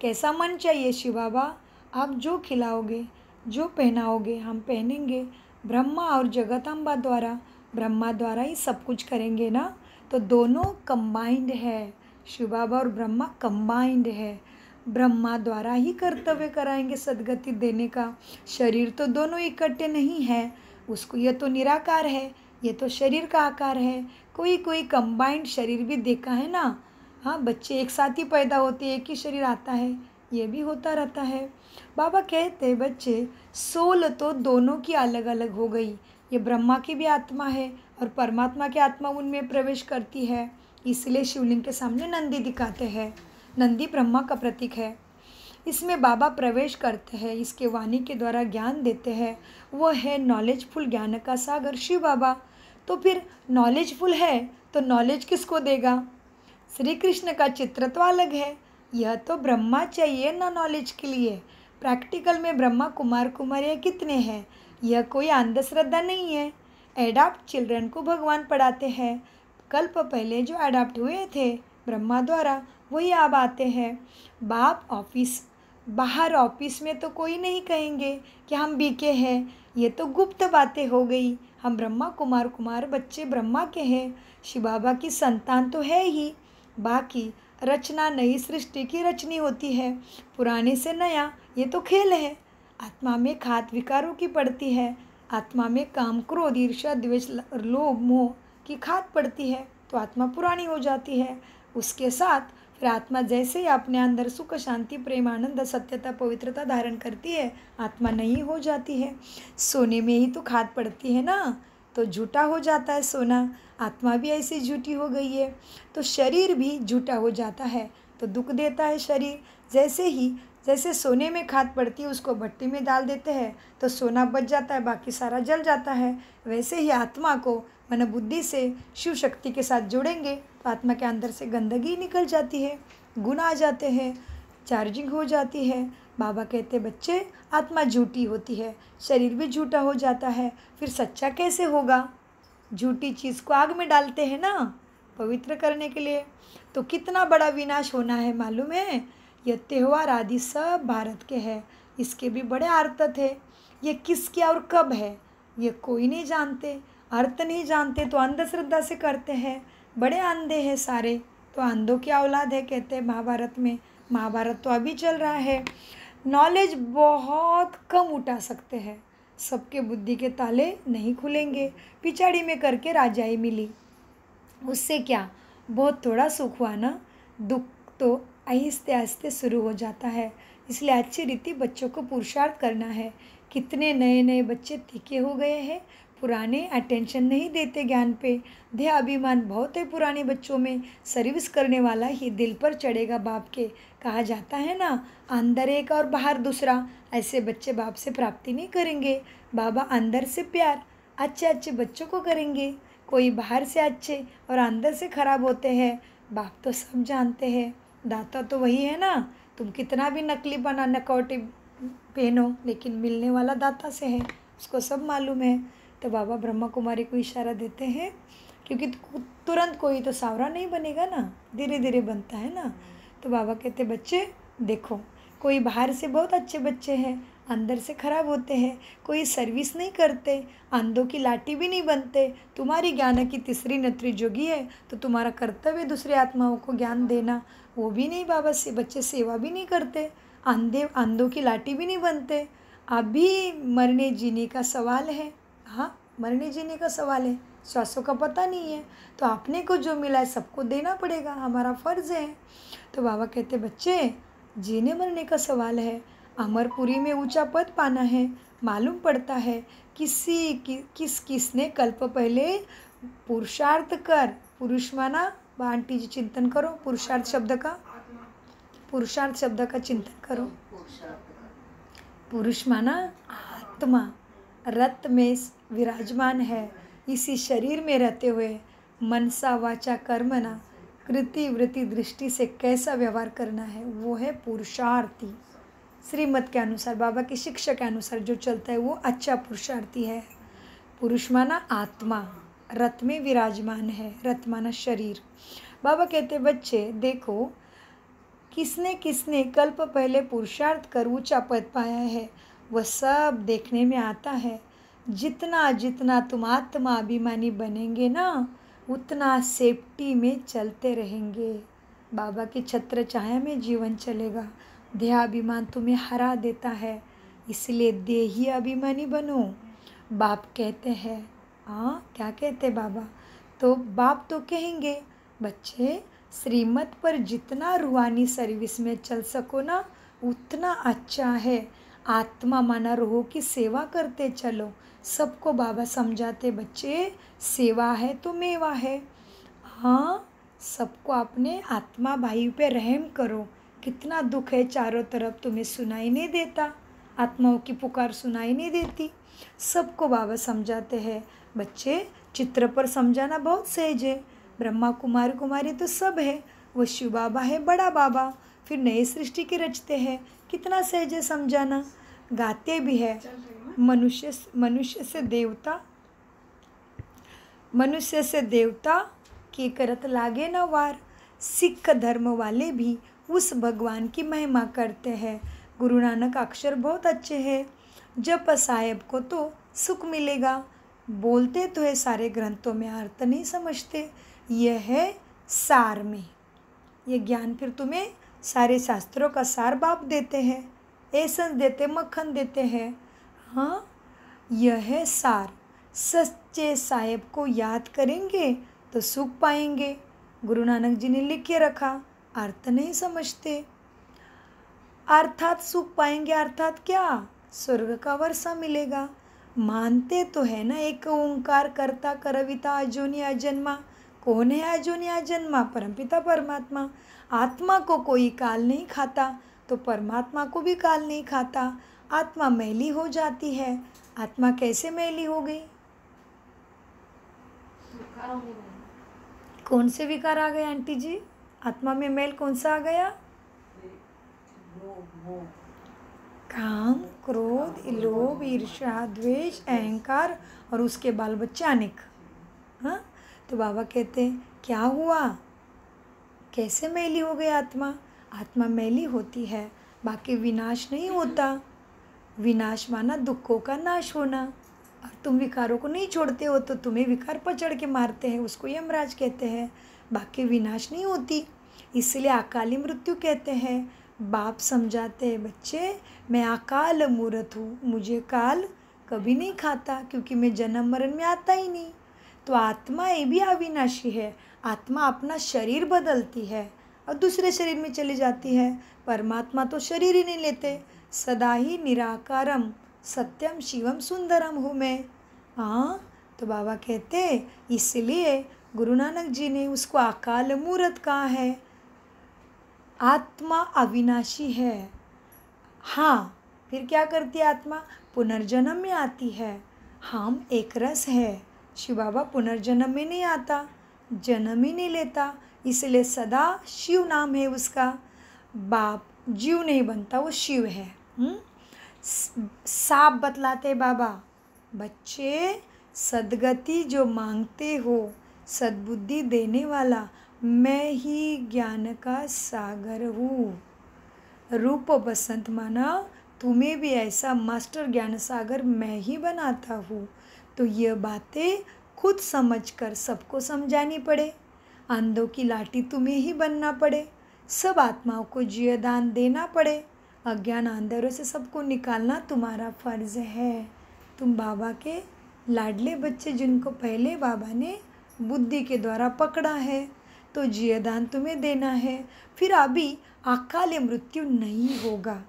कैसा मन चाहिए शिव बाबा? आप जो खिलाओगे जो पहनाओगे हम पहनेंगे। ब्रह्मा और जगदम्बा द्वारा, ब्रह्मा द्वारा ही सब कुछ करेंगे ना। तो दोनों कंबाइंड है, शिव बाबा और ब्रह्मा कंबाइंड है। ब्रह्मा द्वारा ही कर्तव्य कराएंगे सदगति देने का। शरीर तो दोनों इकट्ठे नहीं है, उसको ये तो निराकार है, ये तो शरीर का आकार है। कोई कोई कंबाइंड शरीर भी देखा है ना। हाँ, बच्चे एक साथ ही पैदा होते, एक ही शरीर आता है, ये भी होता रहता है। बाबा कहते बच्चे सोल तो दोनों की अलग अलग हो गई। ये ब्रह्मा की भी आत्मा है और परमात्मा की आत्मा उनमें प्रवेश करती है। इसलिए शिवलिंग के सामने नंदी दिखाते हैं। नंदी ब्रह्मा का प्रतीक है। इसमें बाबा प्रवेश करते हैं, इसके वाणी के द्वारा ज्ञान देते हैं। वो है नॉलेजफुल, ज्ञान का सागर शिव बाबा। तो फिर नॉलेजफुल है तो नॉलेज किसको देगा? श्री कृष्ण का चित्र तो अलग है। यह तो ब्रह्मा चाहिए ना नॉलेज के लिए। प्रैक्टिकल में ब्रह्मा कुमार कुमारियाँ कितने हैं? यह कोई अंधश्रद्धा नहीं है। एडाप्ट चिल्ड्रन को भगवान पढ़ाते हैं। कल्प पहले जो एडाप्ट हुए थे ब्रह्मा द्वारा, वही अब आते हैं। बाप ऑफिस, बाहर ऑफिस में तो कोई नहीं कहेंगे कि हम बीके हैं। ये तो गुप्त बातें हो गई। हम ब्रह्मा कुमार कुमार बच्चे ब्रह्मा के हैं। शिव बाबा की संतान तो है ही। बाकी रचना नई सृष्टि की रचनी होती है। पुराने से नया, ये तो खेल है। आत्मा में खात विकारों की पड़ती है। आत्मा में काम, क्रोध, ईर्ष्या, द्वेष, लोभ, मोह की खाद पड़ती है तो आत्मा पुरानी हो जाती है। उसके साथ फिर आत्मा जैसे ही अपने अंदर सुख, शांति, प्रेम, आनंद, सत्यता, पवित्रता धारण करती है, आत्मा नई हो जाती है। सोने में ही तो खाद पड़ती है ना, तो झूठा हो जाता है सोना। आत्मा भी ऐसी झूठी हो गई है। तो शरीर भी झूठा हो जाता है, तो दुख देता है शरीर। जैसे सोने में खाद पड़ती है, उसको भट्टी में डाल देते हैं तो सोना बच जाता है, बाकी सारा जल जाता है। वैसे ही आत्मा को मन बुद्धि से शिव शक्ति के साथ जोड़ेंगे तो आत्मा के अंदर से गंदगी निकल जाती है, गुण आ जाते हैं, चार्जिंग हो जाती है। बाबा कहते बच्चे आत्मा झूठी होती है, शरीर भी झूठा हो जाता है। फिर सच्चा कैसे होगा? झूठी चीज़ को आग में डालते हैं ना पवित्र करने के लिए। तो कितना बड़ा विनाश होना है मालूम है? यह त्यौहार आदि सब भारत के हैं। इसके भी बड़े अर्थ थे। ये किसके और कब है ये कोई नहीं जानते। अर्थ नहीं जानते तो अंधश्रद्धा से करते हैं। बड़े अंधे हैं सारे, तो अंधों की औलाद है कहते हैं महाभारत में। महाभारत तो अभी चल रहा है। नॉलेज बहुत कम उठा सकते हैं, सबके बुद्धि के ताले नहीं खुलेंगे। पिछाड़ी में करके राजाई मिली, उससे क्या बहुत थोड़ा सुख हुआ ना। दुख तो आहिस्ते आहिस्ते शुरू हो जाता है। इसलिए अच्छी रीति बच्चों को पुरुषार्थ करना है। कितने नए नए बच्चे तीखे हो गए हैं, पुराने अटेंशन नहीं देते ज्ञान पे। देह अभिमान बहुत है पुराने बच्चों में। सर्विस करने वाला ही दिल पर चढ़ेगा बाप के। कहा जाता है ना, अंदर एक और बाहर दूसरा। ऐसे बच्चे बाप से प्राप्ति नहीं करेंगे। बाबा अंदर से प्यार अच्छे अच्छे बच्चों को करेंगे। कोई बाहर से अच्छे और अंदर से खराब होते हैं, बाप तो सब जानते हैं। दाता तो वही है ना। तुम कितना भी नकली बना, नकौटी पहनो, लेकिन मिलने वाला दाता से है, उसको सब मालूम है। तो बाबा ब्रह्मा कुमारी को इशारा देते हैं, क्योंकि तुरंत कोई तो सावरा नहीं बनेगा ना, धीरे धीरे बनता है ना। तो बाबा कहते बच्चे देखो, कोई बाहर से बहुत अच्छे बच्चे हैं, अंदर से खराब होते हैं, कोई सर्विस नहीं करते, अंधों की लाठी भी नहीं बनते। तुम्हारी ज्ञान की तीसरी नेत्री जोगी है, तो तुम्हारा कर्तव्य दूसरे आत्माओं को ज्ञान देना, वो भी नहीं बाबा से बच्चे सेवा भी नहीं करते, अंधों की लाठी भी नहीं बनते। अभी मरने जीने का सवाल है। हाँ, मरने जीने का सवाल है, श्वासों का पता नहीं है, तो आपने को जो मिला है सबको देना पड़ेगा, हमारा फ़र्ज़ है। तो बाबा कहते बच्चे, जीने मरने का सवाल है, अमरपुरी में ऊंचा पद पाना है। मालूम पड़ता है किसने कल्प पहले पुरुषार्थ कर, पुरुष माना आंटी जी चिंतन करो, पुरुषार्थ शब्द का चिंतन करो। पुरुष माना आत्मा रत में विराजमान है, इसी शरीर में रहते हुए मनसा वाचा कर्मना कृति वृत्ति दृष्टि से कैसा व्यवहार करना है, वो है पुरुषार्थी। श्रीमत के अनुसार, बाबा की शिक्षा के अनुसार जो चलता है वो अच्छा पुरुषार्थी है। पुरुष माना आत्मा रथ में विराजमान है, रथ माना शरीर। बाबा कहते बच्चे देखो, किसने किसने कल्प पहले पुरुषार्थ कर ऊंचा पद पाया है, वह सब देखने में आता है। जितना जितना तुम आत्मा अभिमानी बनेंगे ना, उतना सेफ्टी में चलते रहेंगे। बाबा की छत्र छाया में जीवन चलेगा। देहाभिमान तुम्हें हरा देता है, इसलिए देही अभिमानी बनो। बाप कहते हैं, हाँ क्या कहते बाबा, तो बाप तो कहेंगे बच्चे श्रीमत पर जितना रूहानी सर्विस में चल सको ना, उतना अच्छा है। आत्मा माना रूह की सेवा करते चलो। सबको बाबा समझाते बच्चे, सेवा है तो मेवा है। हाँ, सबको अपने आत्मा भाई पे रहम करो। कितना दुख है चारों तरफ, तुम्हें सुनाई नहीं देता, आत्माओं की पुकार सुनाई नहीं देती। सबको बाबा समझाते हैं बच्चे, चित्र पर समझाना बहुत सहज है। ब्रह्मा कुमार कुमारी तो सब है, वो शिव बाबा है बड़ा बाबा, फिर नई सृष्टि की रचते हैं, कितना सहज है समझाना। गाते भी है, मनुष्य से देवता की करत लागे न वार। सिख धर्म वाले भी उस भगवान की महिमा करते हैं। गुरु नानक अक्षर बहुत अच्छे हैं, जब साहेब को तो सुख मिलेगा। बोलते तो है सारे ग्रंथों में, अर्थ नहीं समझते। यह है सार में, ये ज्ञान फिर तुम्हें सारे शास्त्रों का सार बाप देते हैं, एसेंस देते, मक्खन देते हैं। हाँ, यह है सार। सच्चे साहेब को याद करेंगे तो सुख पाएंगे। गुरु नानक जी ने लिख के रखा, अर्थ नहीं समझते। अर्थात सुख पाएंगे, अर्थात क्या, स्वर्ग का वर्षा मिलेगा। मानते तो है ना एक ओंकार करता करविता अजोनी अजन्मा। कौन है अजोनी अजन्मा? परमपिता परमात्मा। आत्मा को कोई काल नहीं खाता, तो परमात्मा को भी काल नहीं खाता। आत्मा मैली हो जाती है। आत्मा कैसे मैली हो गई? कौन से विकार आ गए आंटी जी? आत्मा में मैल कौन सा आ गया? काम, क्रोध, लोभ, ईर्ष्या, द्वेष, अहंकार और उसके बाल बच्चे अनेक। हाँ, तो बाबा कहते क्या हुआ, कैसे मैली हो गई आत्मा? आत्मा मैली होती है, बाकी विनाश नहीं होता। विनाश माना दुखों का नाश होना। और तुम विकारों को नहीं छोड़ते हो तो तुम्हें विकार पचड़ के मारते हैं, उसको यमराज कहते हैं। बाकी विनाश नहीं होती, इसलिए अकाली मृत्यु कहते हैं। बाप समझाते हैं बच्चे, मैं अकाल मूर्त हूँ, मुझे काल कभी नहीं खाता, क्योंकि मैं जन्म मरण में आता ही नहीं। तो आत्मा ये भी अविनाशी है। आत्मा अपना शरीर बदलती है और दूसरे शरीर में चली जाती है। परमात्मा तो शरीर ही नहीं लेते। सदा ही निराकारम सत्यम शिवम सुंदरम हूँ मैं। हाँ, तो बाबा कहते इसलिए गुरु नानक जी ने उसको अकाल मूर्त कहा है। आत्मा अविनाशी है। हाँ, फिर क्या करती है आत्मा? पुनर्जन्म में आती है। हम एक रस है। शिव बाबा पुनर्जन्म में नहीं आता, जन्म ही नहीं लेता, इसलिए सदा शिव नाम है उसका। बाप जीव नहीं बनता, वो शिव है। साफ बतलाते बाबा, बच्चे सदगति जो मांगते हो, सद्बुद्धि देने वाला मैं ही ज्ञान का सागर हूँ। रूप बसंत माना तुम्हें भी ऐसा मास्टर ज्ञान सागर मैं ही बनाता हूँ। तो ये बातें खुद समझकर सबको समझानी पड़े। अंधों की लाठी तुम्हें ही बनना पड़े। सब आत्माओं को जीवदान देना पड़े। अज्ञान अंधेरों से सबको निकालना तुम्हारा फर्ज है। तुम बाबा के लाडले बच्चे जिनको पहले बाबा ने बुद्धि के द्वारा पकड़ा है, तो जीवदान तुम्हें देना है। फिर अभी अकाल मृत्यु नहीं होगा।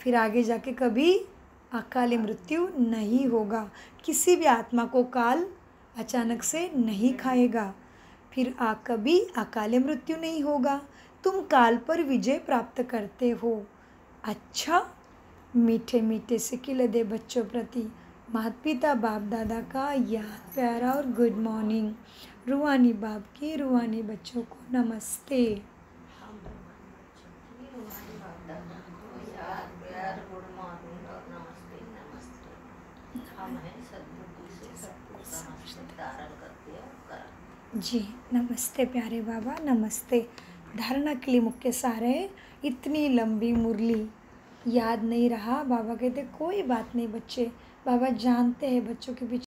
फिर आगे जाके कभी अकाल मृत्यु नहीं होगा। किसी भी आत्मा को काल अचानक से नहीं खाएगा। फिर कभी अकाल मृत्यु नहीं होगा। तुम काल पर विजय प्राप्त करते हो। अच्छा, मीठे मीठे से खिले दे बच्चों प्रति माता पिता बाप दादा का याद प्यारा और गुड मॉर्निंग। रूहानी बाप की रूहानी बच्चों को नमस्ते। जी नमस्ते प्यारे बाबा, नमस्ते। धारणा के लिए मुख्य सार है, इतनी लंबी मुरली याद नहीं रहा। बाबा कहते कोई बात नहीं बच्चे, बाबा जानते हैं बच्चों के पीछे